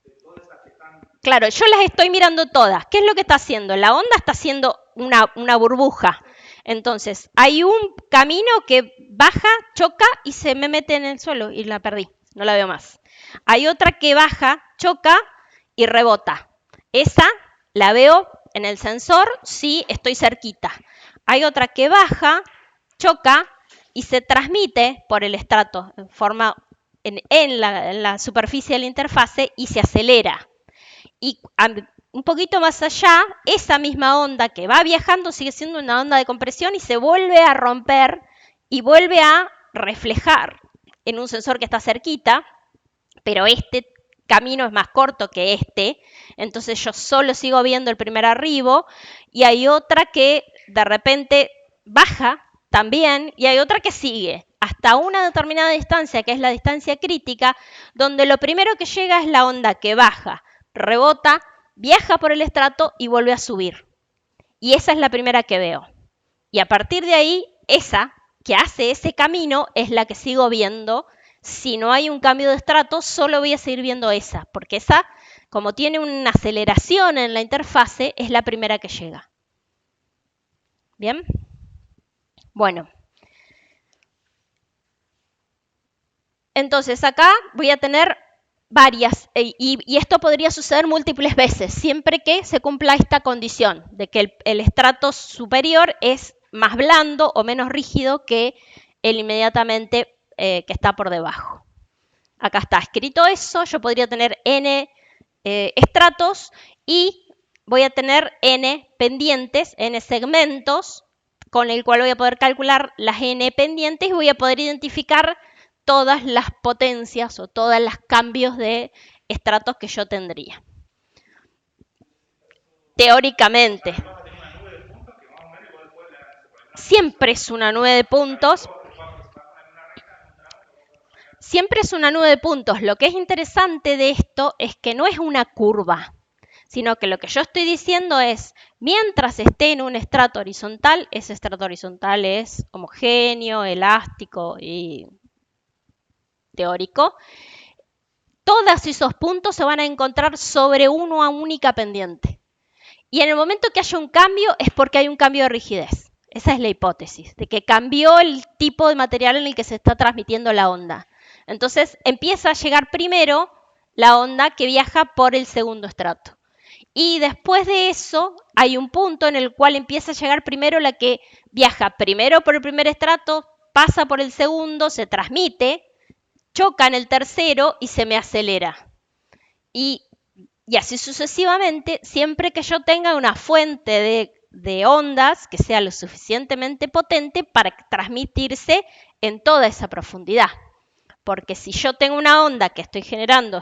de todas esas que están Claro, yo las estoy mirando todas. ¿Qué es lo que está haciendo? La onda está haciendo una burbuja. Entonces, hay un camino que baja, choca y se me mete en el suelo y la perdí. No la veo más. Hay otra que baja, choca y rebota. Esa la veo en el sensor si estoy cerquita. Hay otra que baja, choca y se transmite por el estrato en forma en la superficie de la interfase y se acelera. Y un poquito más allá, esa misma onda que va viajando sigue siendo una onda de compresión y se vuelve a romper y vuelve a reflejar en un sensor que está cerquita, pero este camino es más corto que este, entonces yo solo sigo viendo el primer arribo y hay otra que de repente baja también y hay otra que sigue hasta una determinada distancia, que es la distancia crítica, donde lo primero que llega es la onda que baja, rebota, viaja por el estrato y vuelve a subir. Y esa es la primera que veo. Y a partir de ahí, esa que hace ese camino es la que sigo viendo. Si no hay un cambio de estrato, solo voy a seguir viendo esa, porque esa, como tiene una aceleración en la interfase, es la primera que llega. ¿Bien? Bueno. Entonces acá voy a tener varias, y esto podría suceder múltiples veces, siempre que se cumpla esta condición de que el estrato superior es más blando o menos rígido que el inmediatamente que está por debajo. Acá está escrito eso, yo podría tener n estratos y voy a tener n pendientes, n segmentos, con el cual voy a poder calcular las n pendientes y voy a poder identificar todas las potencias o todos los cambios de estratos que yo tendría. Teóricamente. Siempre es una nube de puntos. Siempre es una nube de puntos. Lo que es interesante de esto es que no es una curva, sino que lo que yo estoy diciendo es, mientras esté en un estrato horizontal, ese estrato horizontal es homogéneo, elástico y teórico, todos esos puntos se van a encontrar sobre una única pendiente. Y en el momento que haya un cambio es porque hay un cambio de rigidez. Esa es la hipótesis, de que cambió el tipo de material en el que se está transmitiendo la onda. Entonces empieza a llegar primero la onda que viaja por el segundo estrato. Y después de eso hay un punto en el cual empieza a llegar primero la que viaja primero por el primer estrato, pasa por el segundo, se transmite, choca en el tercero y se me acelera. Y así sucesivamente, siempre que yo tenga una fuente de ondas que sea lo suficientemente potente para transmitirse en toda esa profundidad. Porque si yo tengo una onda que estoy tirando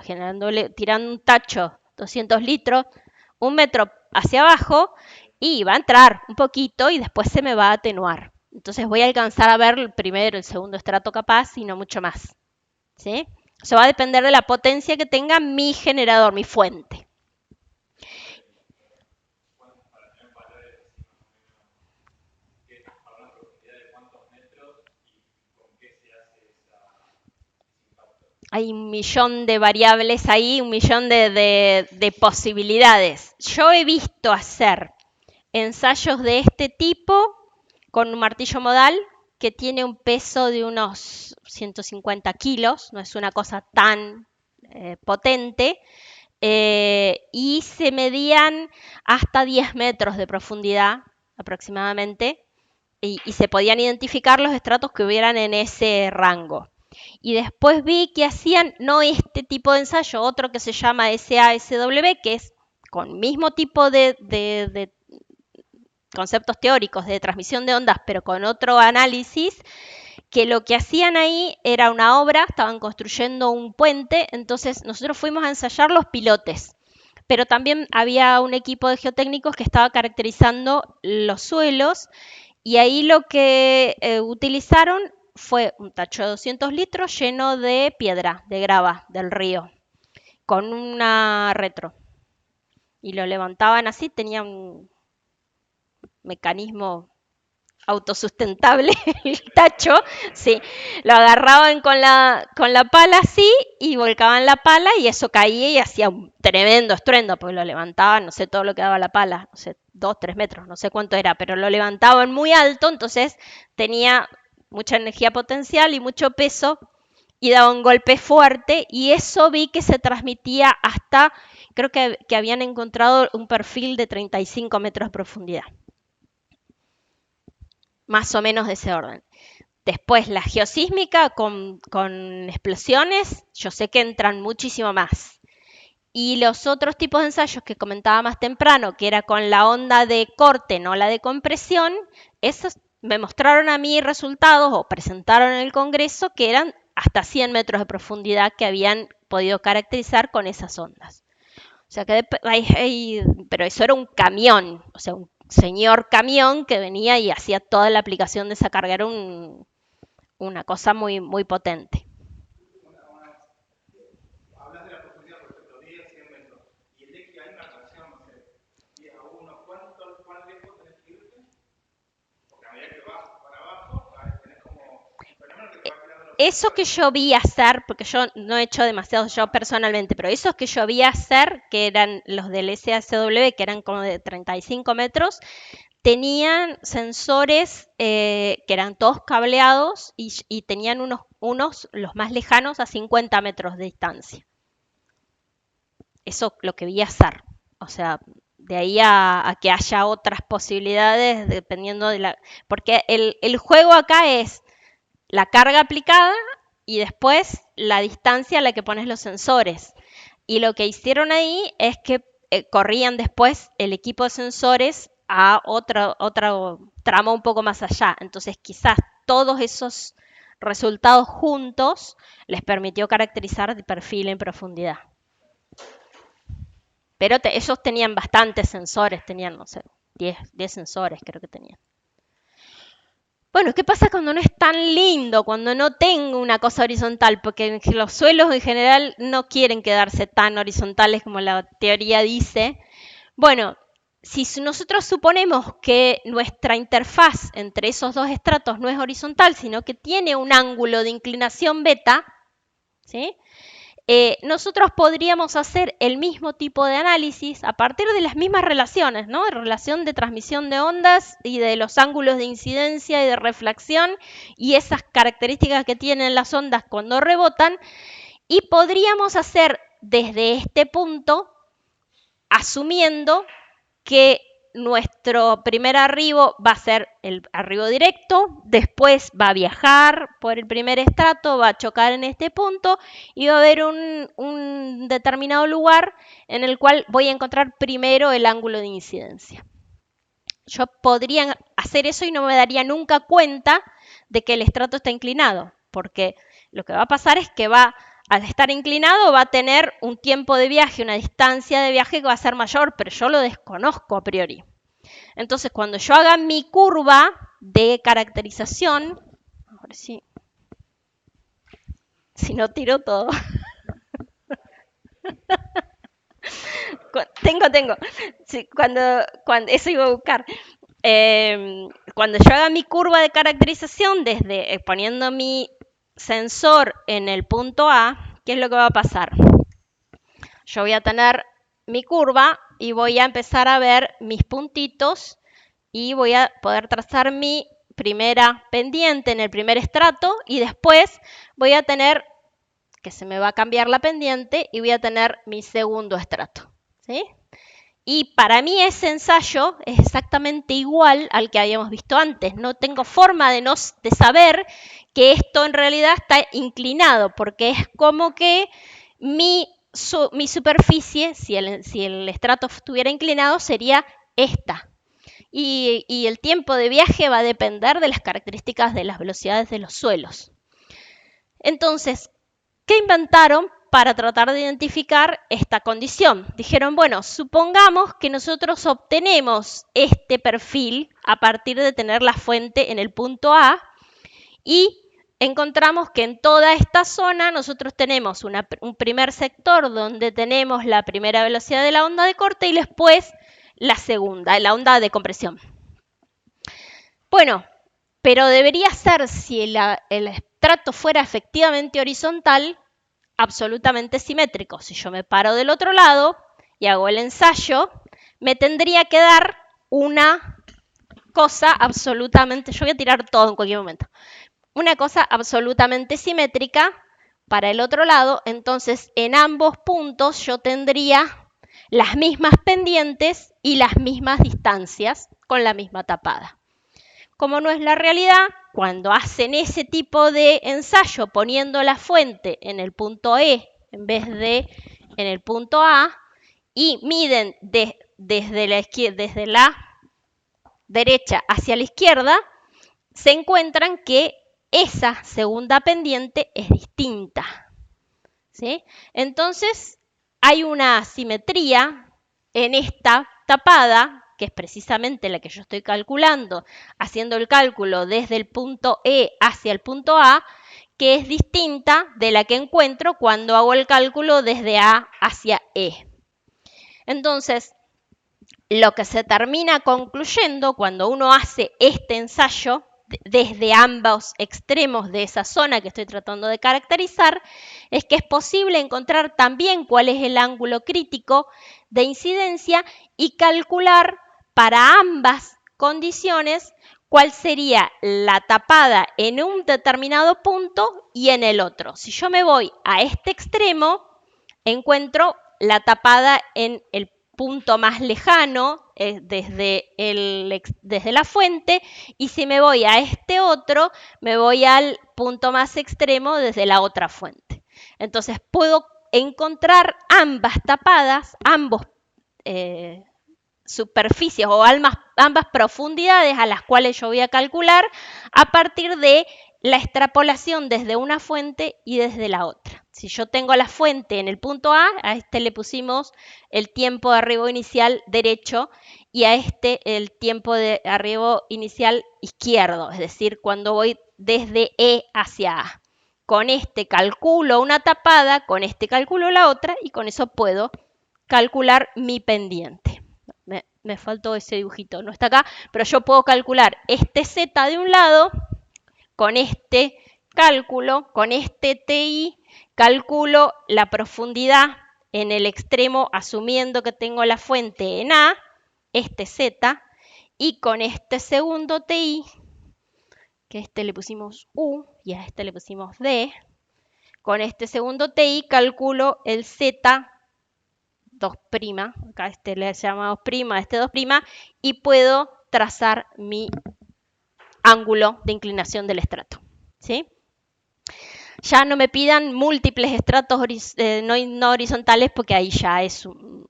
un tacho 200 litros, 1 metro hacia abajo, y va a entrar un poquito y después se me va a atenuar. Entonces voy a alcanzar a ver el primero, el segundo estrato capaz y no mucho más. ¿Sí? Eso va a depender de la potencia que tenga mi generador, mi fuente. Hay un millón de variables ahí, un millón de posibilidades. Yo he visto hacer ensayos de este tipo con un martillo modal que tiene un peso de unos 150 kilos, no es una cosa tan potente, y se medían hasta 10 metros de profundidad aproximadamente, y se podían identificar los estratos que hubieran en ese rango. Y después vi que hacían no este tipo de ensayo, otro que se llama SASW, que es con mismo tipo de conceptos teóricos de transmisión de ondas, pero con otro análisis, que lo que hacían ahí era una obra, estaban construyendo un puente, entonces nosotros fuimos a ensayar los pilotes, pero también había un equipo de geotécnicos que estaba caracterizando los suelos y ahí lo que utilizaron fue un tacho de 200 litros lleno de piedra, de grava del río, con una retro. Y lo levantaban así, tenía un mecanismo autosustentable el tacho, sí, lo agarraban con la pala así y volcaban la pala y eso caía y hacía un tremendo estruendo, porque lo levantaban, no sé todo lo que daba la pala, no sé, 2, 3 metros, no sé cuánto era, pero lo levantaban muy alto, entonces tenía mucha energía potencial y mucho peso y daba un golpe fuerte y eso vi que se transmitía hasta, creo que habían encontrado un perfil de 35 metros de profundidad. Más o menos de ese orden. Después, la geosísmica con explosiones, yo sé que entran muchísimo más. Y los otros tipos de ensayos que comentaba más temprano, que era con la onda de corte, no la de compresión, esos me mostraron a mí resultados o presentaron en el Congreso que eran hasta 100 metros de profundidad que habían podido caracterizar con esas ondas. O sea que pero eso era un camión, o sea, un señor camión que venía y hacía toda la aplicación de esa carga. Era una cosa muy, muy potente. Hablas de la profundidad, por ejemplo, 10, 100 metros. Y el de que hay una canción, no sé, 10 a 1, ¿cuán lejos tenés que irte? Porque a medida que vas para abajo, tenés como un fenómeno que te va creando los Eso que yo vi hacer, porque yo no he hecho demasiado yo personalmente, pero esos que yo vi hacer, que eran los del SACW, que eran como de 35 metros, tenían sensores que eran todos cableados y tenían unos, los más lejanos, a 50 metros de distancia. Eso lo que vi hacer. O sea, de ahí a que haya otras posibilidades dependiendo de la... Porque el juego acá es la carga aplicada y después la distancia a la que pones los sensores. Y lo que hicieron ahí es que corrían después el equipo de sensores a otro tramo un poco más allá. Entonces quizás todos esos resultados juntos les permitió caracterizar el perfil en profundidad. Pero ellos tenían bastantes sensores, tenían, no sé, 10 sensores creo que tenían. Bueno, ¿qué pasa cuando no es tan lindo, cuando no tengo una cosa horizontal? Porque los suelos en general no quieren quedarse tan horizontales como la teoría dice. Bueno, si nosotros suponemos que nuestra interfaz entre esos dos estratos no es horizontal, sino que tiene un ángulo de inclinación beta, ¿sí? Nosotros podríamos hacer el mismo tipo de análisis a partir de las mismas relaciones, ¿no? Relación de transmisión de ondas y de los ángulos de incidencia y de reflexión y esas características que tienen las ondas cuando rebotan, y podríamos hacer desde este punto, asumiendo que nuestro primer arribo va a ser el arribo directo, después va a viajar por el primer estrato, va a chocar en este punto y va a haber un determinado lugar en el cual voy a encontrar primero el ángulo de incidencia. Yo podría hacer eso y no me daría nunca cuenta de que el estrato está inclinado, porque lo que va a pasar es que al estar inclinado va a tener un tiempo de viaje, una distancia de viaje que va a ser mayor, pero yo lo desconozco a priori. Entonces, cuando yo haga mi curva de caracterización, a ver si no tiro todo. Tengo. Sí, cuando eso iba a buscar. Cuando yo haga mi curva de caracterización, desde poniendo mi sensor en el punto A, ¿qué es lo que va a pasar? Yo voy a tener mi curva y voy a empezar a ver mis puntitos y voy a poder trazar mi primera pendiente en el primer estrato y después voy a tener, que se me va a cambiar la pendiente, y voy a tener mi segundo estrato, ¿sí? Y para mí ese ensayo es exactamente igual al que habíamos visto antes. No tengo forma de saber que esto en realidad está inclinado, porque es como que mi superficie, si el estrato estuviera inclinado, sería esta. Y el tiempo de viaje va a depender de las características de las velocidades de los suelos. Entonces, ¿qué inventaron para tratar de identificar esta condición? Dijeron, bueno, supongamos que nosotros obtenemos este perfil a partir de tener la fuente en el punto A y encontramos que en toda esta zona nosotros tenemos un primer sector donde tenemos la primera velocidad de la onda de corte y después la segunda, la onda de compresión. Bueno, pero debería ser, si el estrato fuera efectivamente horizontal, absolutamente simétrico. Si yo me paro del otro lado y hago el ensayo, me tendría que dar una cosa absolutamente, yo voy a tirar todo en cualquier momento, una cosa absolutamente simétrica para el otro lado. Entonces en ambos puntos yo tendría las mismas pendientes y las mismas distancias con la misma tapada. Como no es la realidad, cuando hacen ese tipo de ensayo poniendo la fuente en el punto E en vez de en el punto A y miden desde la derecha hacia la izquierda, se encuentran que esa segunda pendiente es distinta, ¿sí? Entonces hay una asimetría en esta tapada, que es precisamente la que yo estoy calculando, haciendo el cálculo desde el punto E hacia el punto A, que es distinta de la que encuentro cuando hago el cálculo desde A hacia E. Entonces, lo que se termina concluyendo cuando uno hace este ensayo desde ambos extremos de esa zona que estoy tratando de caracterizar, es que es posible encontrar también cuál es el ángulo crítico de incidencia y calcular para ambas condiciones cuál sería la tapada en un determinado punto y en el otro. Si yo me voy a este extremo, encuentro la tapada en el punto más lejano desde la fuente, y si me voy a este otro, me voy al punto más extremo desde la otra fuente. Entonces puedo encontrar ambas tapadas, ambos superficies o ambas profundidades a las cuales yo voy a calcular a partir de la extrapolación desde una fuente y desde la otra. Si yo tengo la fuente en el punto A este le pusimos el tiempo de arribo inicial derecho y a este el tiempo de arribo inicial izquierdo, es decir, cuando voy desde E hacia A. Con este calculo una tapada, con este calculo la otra y con eso puedo calcular mi pendiente. Me faltó ese dibujito, no está acá, pero yo puedo calcular este Z de un lado con este cálculo, con este TI, calculo la profundidad en el extremo asumiendo que tengo la fuente en A, este Z, y con este segundo TI, que a este le pusimos U y a este le pusimos D, con este segundo TI calculo el Z 2', acá este le llamamos prima, este 2', y puedo trazar mi ángulo de inclinación del estrato, ¿sí? Ya no me pidan múltiples estratos no horizontales porque ahí ya es un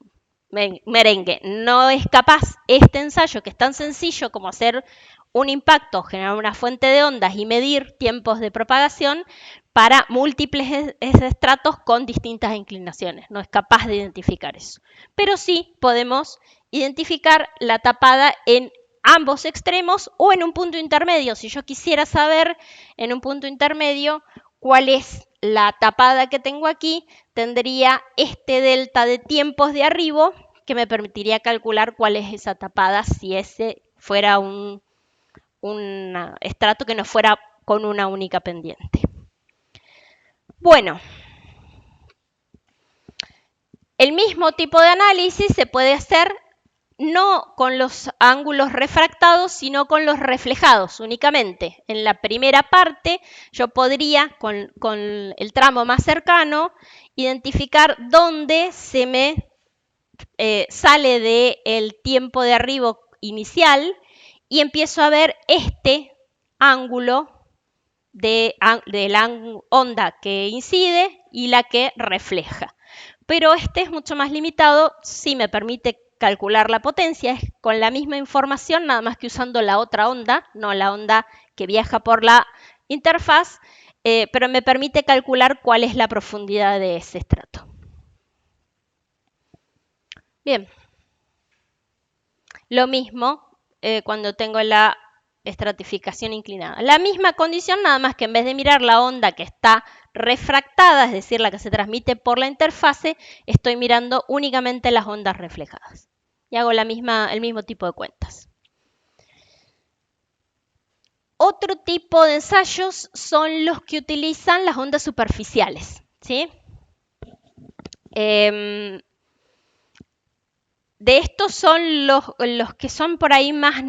merengue. No es capaz este ensayo, que es tan sencillo como hacer un impacto, generar una fuente de ondas y medir tiempos de propagación para múltiples estratos con distintas inclinaciones. No es capaz de identificar eso. Pero sí podemos identificar la tapada en ambos extremos o en un punto intermedio. Si yo quisiera saber en un punto intermedio cuál es la tapada que tengo aquí, tendría este delta de tiempos de arribo que me permitiría calcular cuál es esa tapada si ese fuera un estrato que no fuera con una única pendiente. Bueno, el mismo tipo de análisis se puede hacer no con los ángulos refractados, sino con los reflejados únicamente. En la primera parte yo podría, con el tramo más cercano, identificar dónde se me sale del tiempo de arribo inicial y empiezo a ver este ángulo de la onda que incide y la que refleja. Pero este es mucho más limitado, sí me permite calcular la potencia, es con la misma información, nada más que usando la otra onda, no la onda que viaja por la interfaz, pero me permite calcular cuál es la profundidad de ese estrato. Bien, lo mismo cuando tengo la estratificación inclinada. La misma condición, nada más que en vez de mirar la onda que está refractada, es decir, la que se transmite por la interfase, estoy mirando únicamente las ondas reflejadas. Y hago el mismo tipo de cuentas. Otro tipo de ensayos son los que utilizan las ondas superficiales, ¿sí? De estos son los que son por ahí más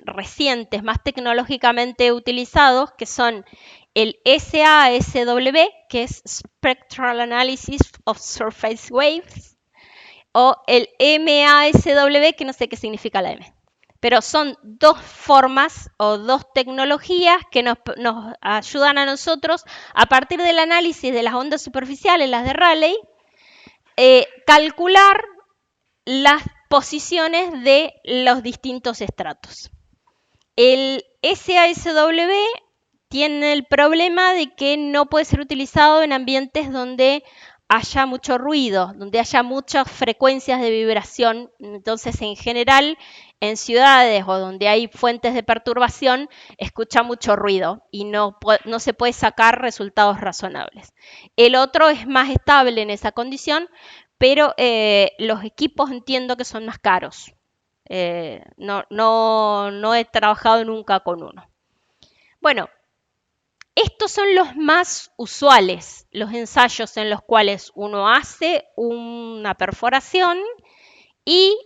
recientes, más tecnológicamente utilizados, que son el SASW, que es Spectral Analysis of Surface Waves, o el MASW, que no sé qué significa la M. Pero son dos formas o dos tecnologías que nos ayudan a nosotros, a partir del análisis de las ondas superficiales, las de Rayleigh, calcular las posiciones de los distintos estratos. El SASW tiene el problema de que no puede ser utilizado en ambientes donde haya mucho ruido, donde haya muchas frecuencias de vibración. Entonces, en general, en ciudades o donde hay fuentes de perturbación, escucha mucho ruido y no se puede sacar resultados razonables. El otro es más estable en esa condición, pero los equipos entiendo que son más caros. No he trabajado nunca con uno. Bueno, estos son los más usuales, los ensayos en los cuales uno hace una perforación y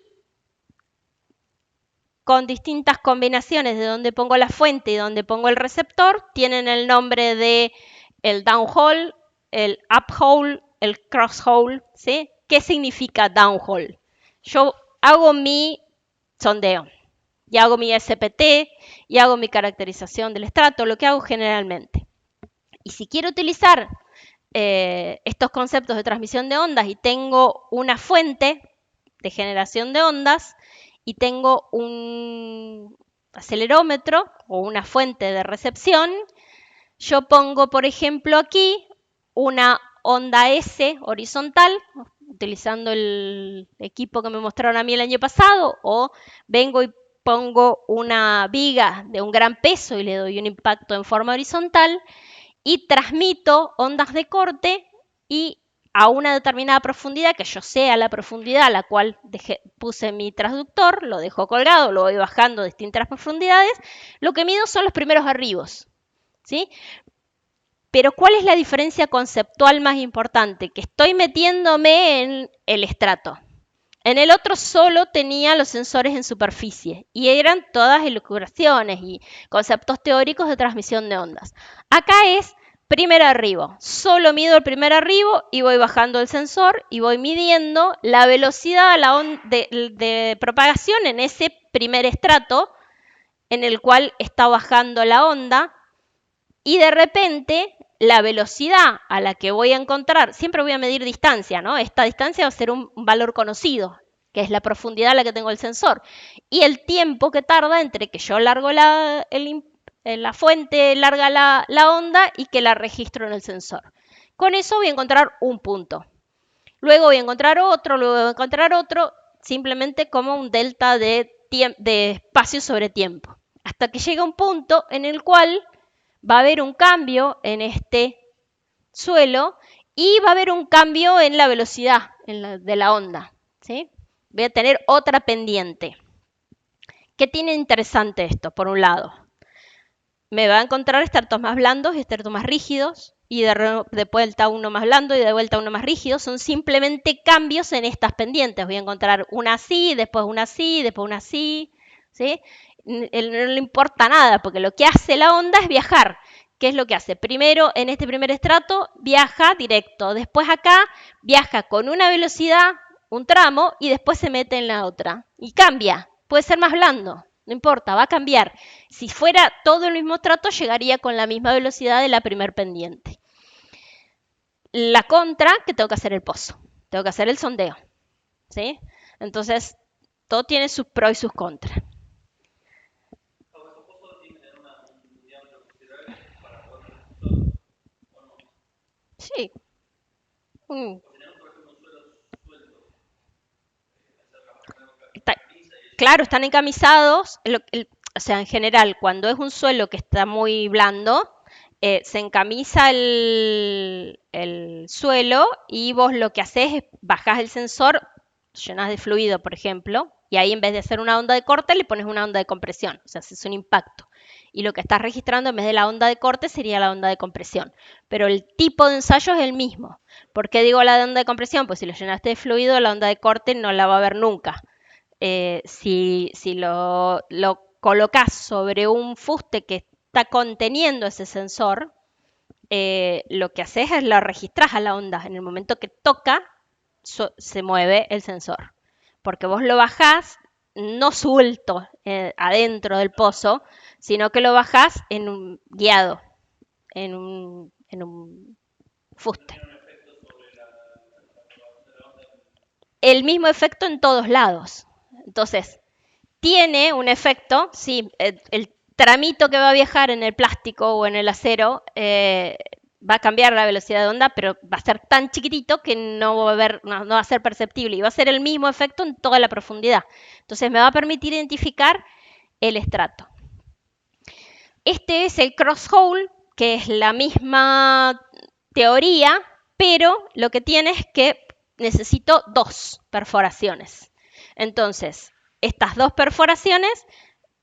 con distintas combinaciones de donde pongo la fuente y donde pongo el receptor, tienen el nombre de el downhole, el uphole, el crosshole, ¿sí? ¿Qué significa downhole? Yo hago mi sondeo y hago mi SPT y hago mi caracterización del estrato, lo que hago generalmente. Y si quiero utilizar estos conceptos de transmisión de ondas y tengo una fuente de generación de ondas y tengo un acelerómetro o una fuente de recepción, yo pongo, por ejemplo, aquí una onda S horizontal, utilizando el equipo que me mostraron a mí el año pasado, o vengo y pongo una viga de un gran peso y le doy un impacto en forma horizontal y transmito ondas de corte y a una determinada profundidad, que yo sea la profundidad a la cual puse mi transductor, lo dejo colgado, lo voy bajando a distintas profundidades, lo que mido son los primeros arribos, ¿sí? Pero ¿cuál es la diferencia conceptual más importante? Que estoy metiéndome en el estrato. En el otro solo tenía los sensores en superficie y eran todas elucubraciones y conceptos teóricos de transmisión de ondas. Acá es primer arribo. Solo mido el primer arribo y voy bajando el sensor y voy midiendo la velocidad de propagación en ese primer estrato en el cual está bajando la onda y de repente la velocidad a la que voy a encontrar, siempre voy a medir distancia, ¿no? Esta distancia va a ser un valor conocido, que es la profundidad a la que tengo el sensor, y el tiempo que tarda entre que yo largo la fuente, larga la onda y que la registro en el sensor. Con eso voy a encontrar un punto. Luego voy a encontrar otro, luego voy a encontrar otro, simplemente como un delta de espacio sobre tiempo. Hasta que llega un punto en el cual va a haber un cambio en este suelo y va a haber un cambio en la velocidad de la onda, ¿sí? Voy a tener otra pendiente. ¿Qué tiene interesante esto? Por un lado, me va a encontrar estratos más blandos y estratos más rígidos, y de vuelta uno más blando y de vuelta uno más rígido. Son simplemente cambios en estas pendientes. Voy a encontrar una así, después una así, después una así, ¿sí? No le importa nada, porque lo que hace la onda es viajar. ¿Qué es lo que hace? Primero, en este primer estrato, viaja directo. Después acá, viaja con una velocidad, un tramo, y después se mete en la otra. Y cambia. Puede ser más blando. No importa, va a cambiar. Si fuera todo el mismo estrato, llegaría con la misma velocidad de la primer pendiente. La contra, que tengo que hacer el pozo. Tengo que hacer el sondeo, ¿sí? Entonces, todo tiene sus pros y sus contras. Sí. Claro, están encamisados. O sea, en general, cuando es un suelo que está muy blando, se encamisa el suelo y vos lo que haces es bajás el sensor, llenás de fluido, por ejemplo, y ahí en vez de hacer una onda de corte, le pones una onda de compresión, o sea, haces un impacto. y lo que estás registrando en vez de la onda de corte sería la onda de compresión. Pero el tipo de ensayo es el mismo. ¿Por qué digo la de onda de compresión? Pues si lo llenaste de fluido, la onda de corte no la va a ver nunca. Si lo colocas sobre un fuste que está conteniendo ese sensor, lo que haces es lo registras a la onda. En el momento que toca, se mueve el sensor. Porque vos lo bajás no suelto adentro del pozo, sino que lo bajás en un guiado, en un fuste. El mismo efecto en todos lados. Entonces, tiene un efecto, sí, el tramito que va a viajar en el plástico o en el acero va a cambiar la velocidad de onda, pero va a ser tan chiquitito que no va a ser perceptible y va a ser el mismo efecto en toda la profundidad. Entonces me va a permitir identificar el estrato. Este es el cross-hole, que es la misma teoría, pero lo que tiene es que necesito 2 perforaciones. Entonces, estas 2 perforaciones,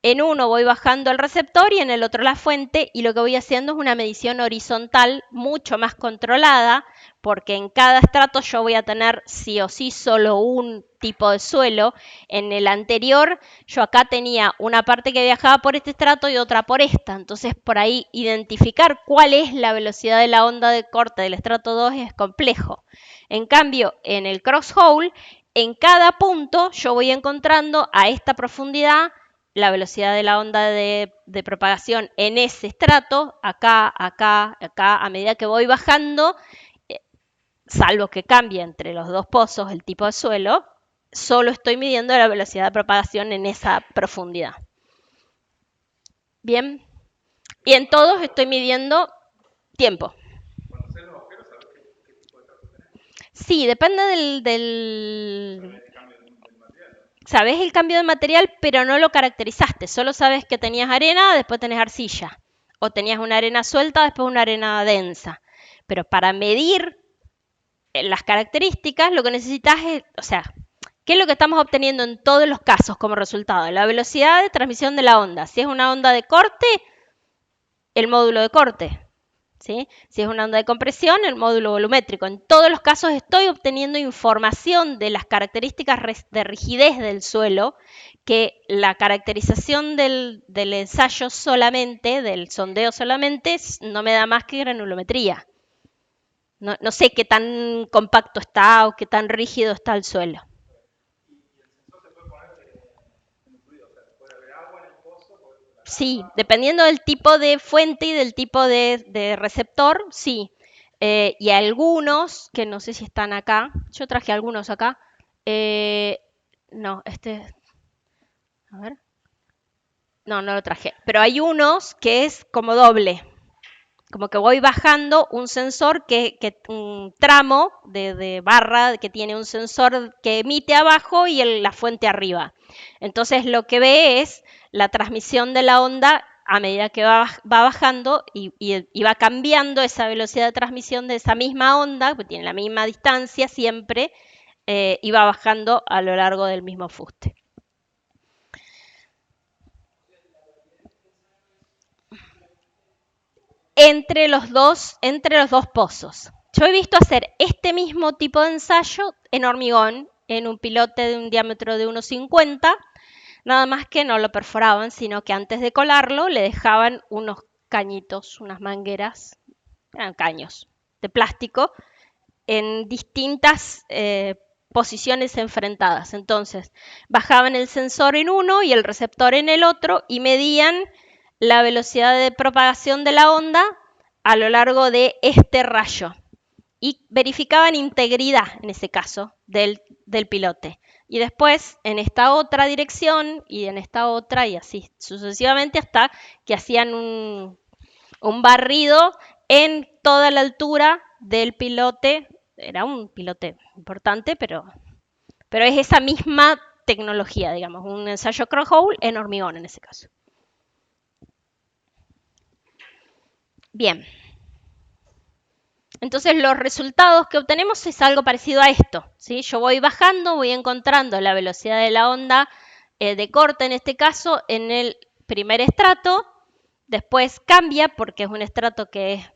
en uno voy bajando el receptor y en el otro la fuente, y lo que voy haciendo es una medición horizontal mucho más controlada, porque en cada estrato yo voy a tener sí o sí solo un tipo de suelo. En el anterior yo acá tenía una parte que viajaba por este estrato y otra por esta, entonces por ahí identificar cuál es la velocidad de la onda de corte del estrato 2 es complejo. En cambio, en el cross-hole, en cada punto yo voy encontrando a esta profundidad la velocidad de la onda de propagación en ese estrato, acá, acá, acá, a medida que voy bajando, salvo que cambie entre los 2 pozos el tipo de suelo, solo estoy midiendo la velocidad de propagación en esa profundidad. Bien, y en todos estoy midiendo tiempo. Cuando haces los agujeros, ¿sabes qué tipo de trato tenés? Sí, depende ¿Sabes el cambio del material? Sabés el cambio de material, pero no lo caracterizaste. Solo sabes que tenías arena, después tenés arcilla. O tenías una arena suelta, después una arena densa. Pero para medir las características, lo que necesitas es, o sea, ¿qué es lo que estamos obteniendo en todos los casos como resultado? La velocidad de transmisión de la onda. Si es una onda de corte, el módulo de corte. ¿Sí? Si es una onda de compresión, el módulo volumétrico. En todos los casos estoy obteniendo información de las características de rigidez del suelo, que la caracterización del ensayo solamente, del sondeo solamente, no me da más que granulometría. No sé qué tan compacto está o qué tan rígido está el suelo. Y el sensor se puede poner en un fluido, o sea, puede haber agua en el pozo, Sí, dependiendo del tipo de fuente y del tipo de receptor, sí. Y algunos, que no sé si están acá, yo traje algunos acá. No, a ver. No lo traje. Pero hay unos que es como doble. Como que voy bajando un sensor un tramo de barra que tiene un sensor que emite abajo y la fuente arriba. Entonces lo que ve es la transmisión de la onda a medida que va bajando y va cambiando esa velocidad de transmisión de esa misma onda, que tiene la misma distancia siempre, y va bajando a lo largo del mismo fuste. Entre los dos pozos. Yo he visto hacer este mismo tipo de ensayo en hormigón, en un pilote de un diámetro de 1,50, nada más que no lo perforaban, sino que antes de colarlo le dejaban unos cañitos, unas mangueras, eran caños de plástico, en distintas posiciones enfrentadas. Entonces, bajaban el sensor en uno y el receptor en el otro y medían la velocidad de propagación de la onda a lo largo de este rayo y verificaban integridad, en ese caso, del pilote. Y después, en esta otra dirección y en esta otra, y así sucesivamente, hasta que hacían un barrido en toda la altura del pilote. Era un pilote importante, pero es esa misma tecnología, digamos, un ensayo cross-hole en hormigón en ese caso. Bien. Entonces los resultados que obtenemos es algo parecido a esto, ¿sí? Yo voy bajando, voy encontrando la velocidad de la onda de corte en este caso en el primer estrato Después cambia porque es un estrato que es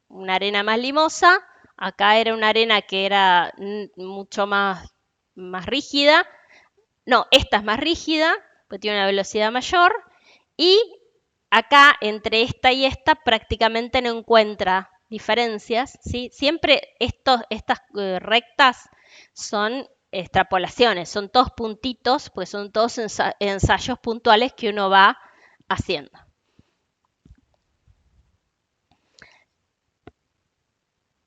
una arena más limosa. Acá era una arena que era mucho más rígida. No, esta es más rígida, porque tiene una velocidad mayor. Y acá, entre esta y esta, prácticamente no encuentra diferencias, ¿sí? Siempre estas rectas son extrapolaciones, son todos puntitos, pues son todos ensayos puntuales que uno va haciendo.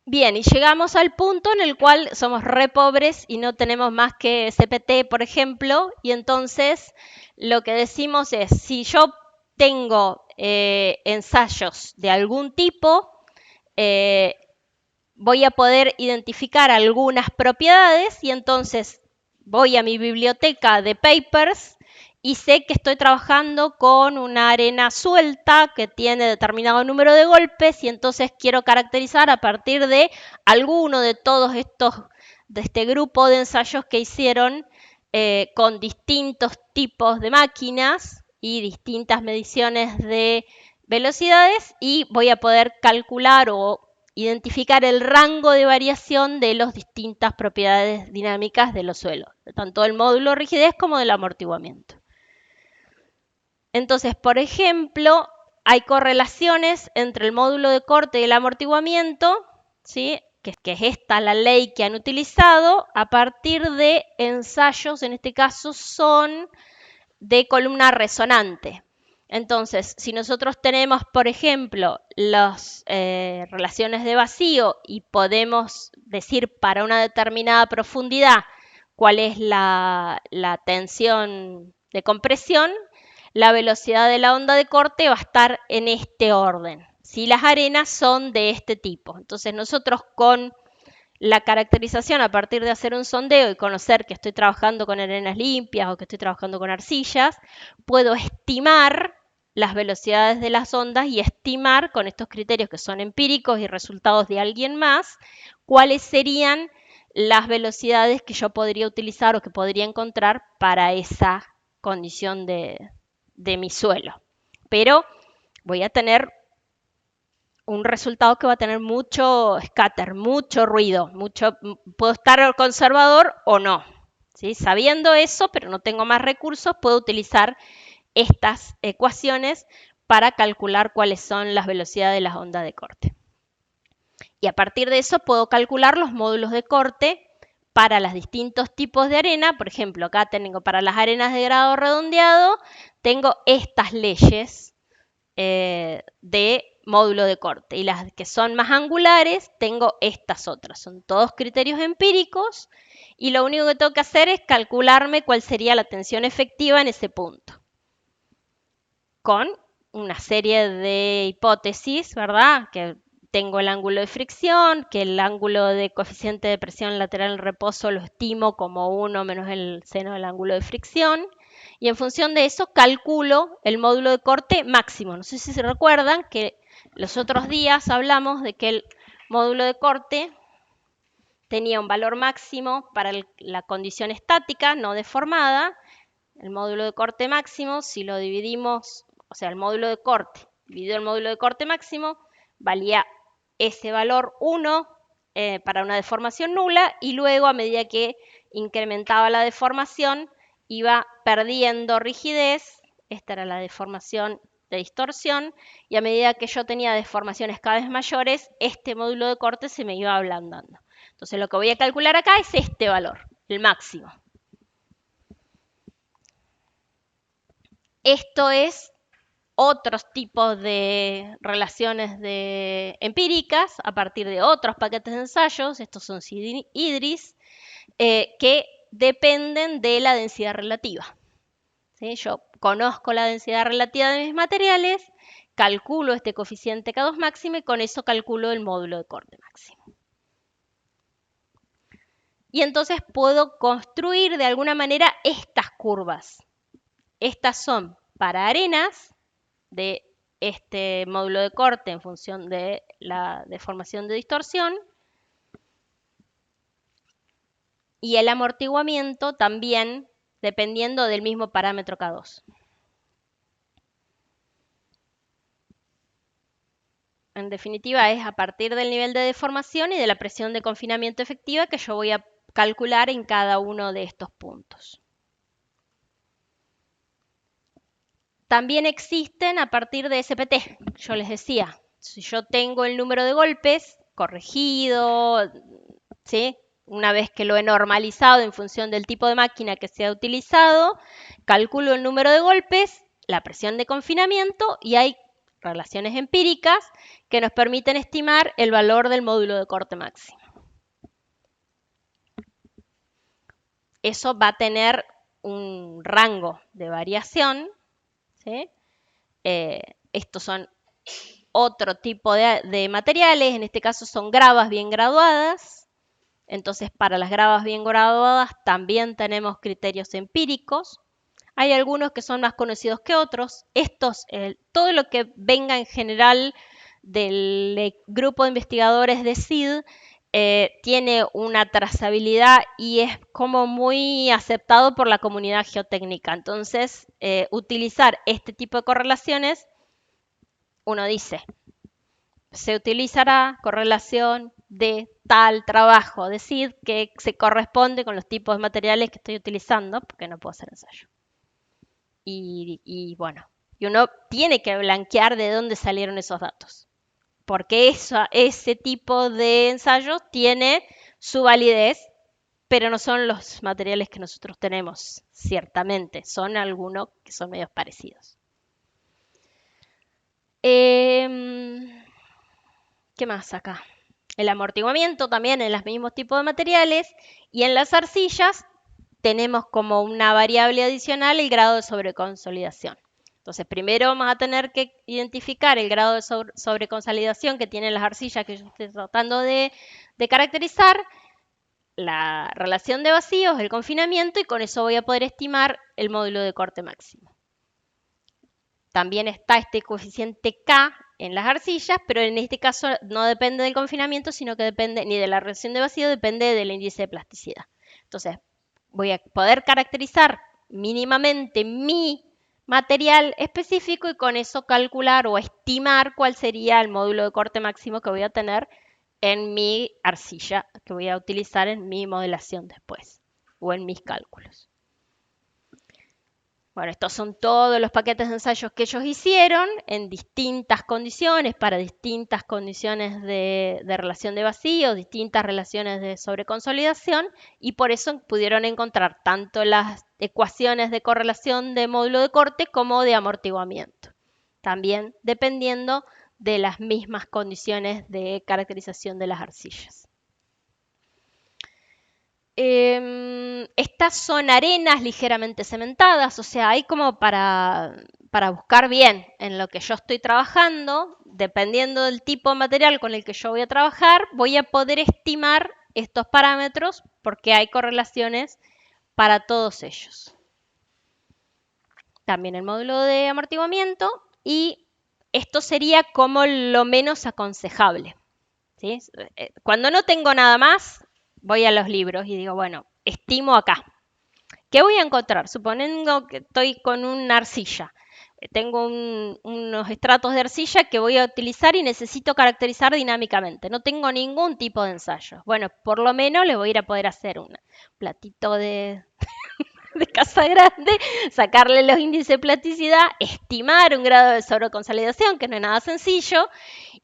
Bien, y llegamos al punto en el cual somos re pobres y no tenemos más que CPT, por ejemplo, y entonces lo que decimos es, si yo tengo ensayos de algún tipo, eh, voy a poder identificar algunas propiedades y entonces voy a mi biblioteca de papers y sé que estoy trabajando con una arena suelta que tiene determinado número de golpes y entonces quiero caracterizar a partir de alguno de todos estos, de este grupo de ensayos que hicieron con distintos tipos de máquinas y distintas mediciones de velocidades y voy a poder calcular o identificar el rango de variación de las distintas propiedades dinámicas de los suelos, tanto del módulo rigidez como del amortiguamiento. Entonces, por ejemplo, hay correlaciones entre el módulo de corte y el amortiguamiento, ¿sí? que es esta la ley que han utilizado, a partir de ensayos, en este caso son de columna resonante. Entonces, si nosotros tenemos, por ejemplo, las relaciones de vacío y podemos decir para una determinada profundidad cuál es la tensión de compresión, la velocidad de la onda de corte va a estar en este orden. Si las arenas son de este tipo. Entonces, nosotros con la caracterización a partir de hacer un sondeo y conocer que estoy trabajando con arenas limpias o que estoy trabajando con arcillas, puedo estimar las velocidades de las ondas y estimar con estos criterios que son empíricos y resultados de alguien más, cuáles serían las velocidades que yo podría utilizar o que podría encontrar para esa condición de mi suelo. Pero voy a tener un resultado que va a tener mucho scatter, mucho ruido, puedo estar conservador o no. ¿Sí? Sabiendo eso, pero no tengo más recursos, puedo utilizar estas ecuaciones para calcular cuáles son las velocidades de las ondas de corte. Y a partir de eso puedo calcular los módulos de corte para los distintos tipos de arena. Por ejemplo, acá tengo para las arenas de grado redondeado, tengo estas leyes de módulo de corte. Y las que son más angulares, tengo estas otras. Son todos criterios empíricos y lo único que tengo que hacer es calcularme cuál sería la tensión efectiva en ese punto. Con una serie de hipótesis, ¿verdad? Que tengo el ángulo de fricción, que el ángulo de coeficiente de presión lateral en reposo lo estimo como 1 menos el seno del ángulo de fricción. Y en función de eso calculo el módulo de corte máximo. No sé si se recuerdan que los otros días hablamos de que el módulo de corte tenía un valor máximo para la condición estática no deformada. El módulo de corte máximo, si lo dividimos, o sea, el módulo de corte dividido el módulo de corte máximo, valía ese valor 1 para una deformación nula y luego a medida que incrementaba la deformación iba perdiendo rigidez, esta era la deformación de distorsión, y a medida que yo tenía deformaciones cada vez mayores, este módulo de corte se me iba ablandando. Entonces lo que voy a calcular acá es este valor, el máximo. Esto es otros tipos de relaciones empíricas a partir de otros paquetes de ensayos, estos son IDRIS, que dependen de la densidad relativa. ¿Sí? Yo conozco la densidad relativa de mis materiales, calculo este coeficiente K2 máximo y con eso calculo el módulo de corte máximo. Y entonces puedo construir de alguna manera estas curvas. Estas son para arenas de este módulo de corte en función de la deformación de distorsión y el amortiguamiento también dependiendo del mismo parámetro K2. En definitiva, es a partir del nivel de deformación y de la presión de confinamiento efectiva que yo voy a calcular en cada uno de estos puntos. También existen a partir de SPT, yo les decía, si yo tengo el número de golpes corregido, ¿sí? Una vez que lo he normalizado en función del tipo de máquina que se ha utilizado, calculo el número de golpes, la presión de confinamiento y hay relaciones empíricas que nos permiten estimar el valor del módulo de corte máximo. Eso va a tener un rango de variación, ¿sí? Estos son otro tipo de materiales, en este caso son gravas bien graduadas. Entonces, para las gravas bien graduadas también tenemos criterios empíricos. Hay algunos que son más conocidos que otros. Todo lo que venga en general del grupo de investigadores de SID tiene una trazabilidad y es como muy aceptado por la comunidad geotécnica. Entonces, utilizar este tipo de correlaciones, uno dice, se utilizará correlación de tal trabajo de SID que se corresponde con los tipos de materiales que estoy utilizando, porque no puedo hacer ensayo. Y bueno, y uno tiene que blanquear de dónde salieron esos datos, porque ese tipo de ensayos tiene su validez, pero no son los materiales que nosotros tenemos, ciertamente, son algunos que son medios parecidos. ¿Qué más acá? El amortiguamiento también en los mismos tipos de materiales y en las arcillas tenemos como una variable adicional el grado de sobreconsolidación. Entonces, primero vamos a tener que identificar el grado de sobreconsolidación que tienen las arcillas que yo estoy tratando de caracterizar, la relación de vacíos, el confinamiento, y con eso voy a poder estimar el módulo de corte máximo. También está este coeficiente K en las arcillas, pero en este caso no depende del confinamiento, sino que depende ni de la relación de vacío, depende del índice de plasticidad. Entonces, voy a poder caracterizar mínimamente mi material específico y con eso calcular o estimar cuál sería el módulo de corte máximo que voy a tener en mi arcilla, que voy a utilizar en mi modelación después o en mis cálculos. Bueno, estos son todos los paquetes de ensayos que ellos hicieron en distintas condiciones, para distintas condiciones de relación de vacío, distintas relaciones de sobreconsolidación, y por eso pudieron encontrar tanto las ecuaciones de correlación de módulo de corte como de amortiguamiento, también dependiendo de las mismas condiciones de caracterización de las arcillas. Estas son arenas ligeramente cementadas, o sea, hay como para buscar bien en lo que yo estoy trabajando, dependiendo del tipo de material con el que yo voy a trabajar, voy a poder estimar estos parámetros porque hay correlaciones para todos ellos. También el módulo de amortiguamiento, y esto sería como lo menos aconsejable, ¿sí? Cuando no tengo nada más, voy a los libros y digo, bueno, estimo acá. ¿Qué voy a encontrar? Suponiendo que estoy con una arcilla. Tengo unos estratos de arcilla que voy a utilizar y necesito caracterizar dinámicamente. No tengo ningún tipo de ensayo. Bueno, por lo menos le voy a ir a poder hacer un platito de casa grande, sacarle los índices de plasticidad, estimar un grado de sobreconsolidación, que no es nada sencillo,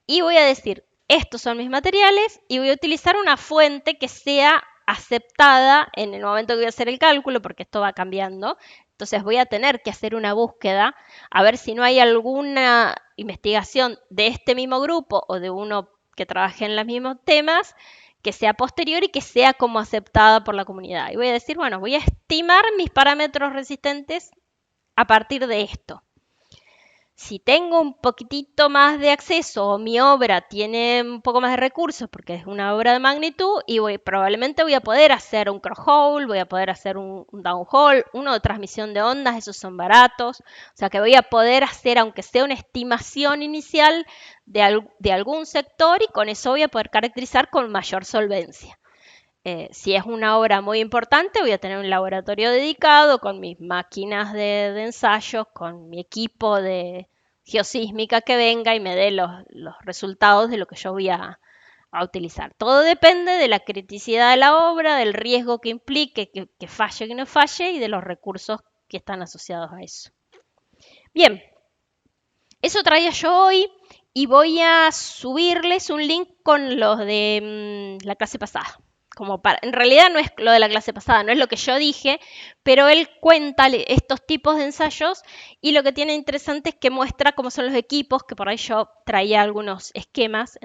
y voy a decir, estos son mis materiales y voy a utilizar una fuente que sea aceptada en el momento que voy a hacer el cálculo, porque esto va cambiando. Entonces voy a tener que hacer una búsqueda a ver si no hay alguna investigación de este mismo grupo o de uno que trabaje en los mismos temas que sea posterior y que sea como aceptada por la comunidad. Y voy a decir, bueno, voy a estimar mis parámetros resistentes a partir de esto. Si tengo un poquitito más de acceso o mi obra tiene un poco más de recursos porque es una obra de magnitud y probablemente voy a poder hacer un cross-hole, voy a poder hacer un down-hole, uno de transmisión de ondas, esos son baratos. O sea que voy a poder hacer, aunque sea una estimación inicial de algún sector, y con eso voy a poder caracterizar con mayor solvencia. Si es una obra muy importante, voy a tener un laboratorio dedicado con mis máquinas de ensayo, con mi equipo de geosísmica que venga y me dé los resultados de lo que yo voy a utilizar. Todo depende de la criticidad de la obra, del riesgo que implique, que falle, que no falle y de los recursos que están asociados a eso. Bien, eso traía yo hoy y voy a subirles un link con los de la clase pasada. En realidad no es lo de la clase pasada, no es lo que yo dije, pero él cuenta estos tipos de ensayos y lo que tiene interesante es que muestra cómo son los equipos, que por ahí yo traía algunos esquemas,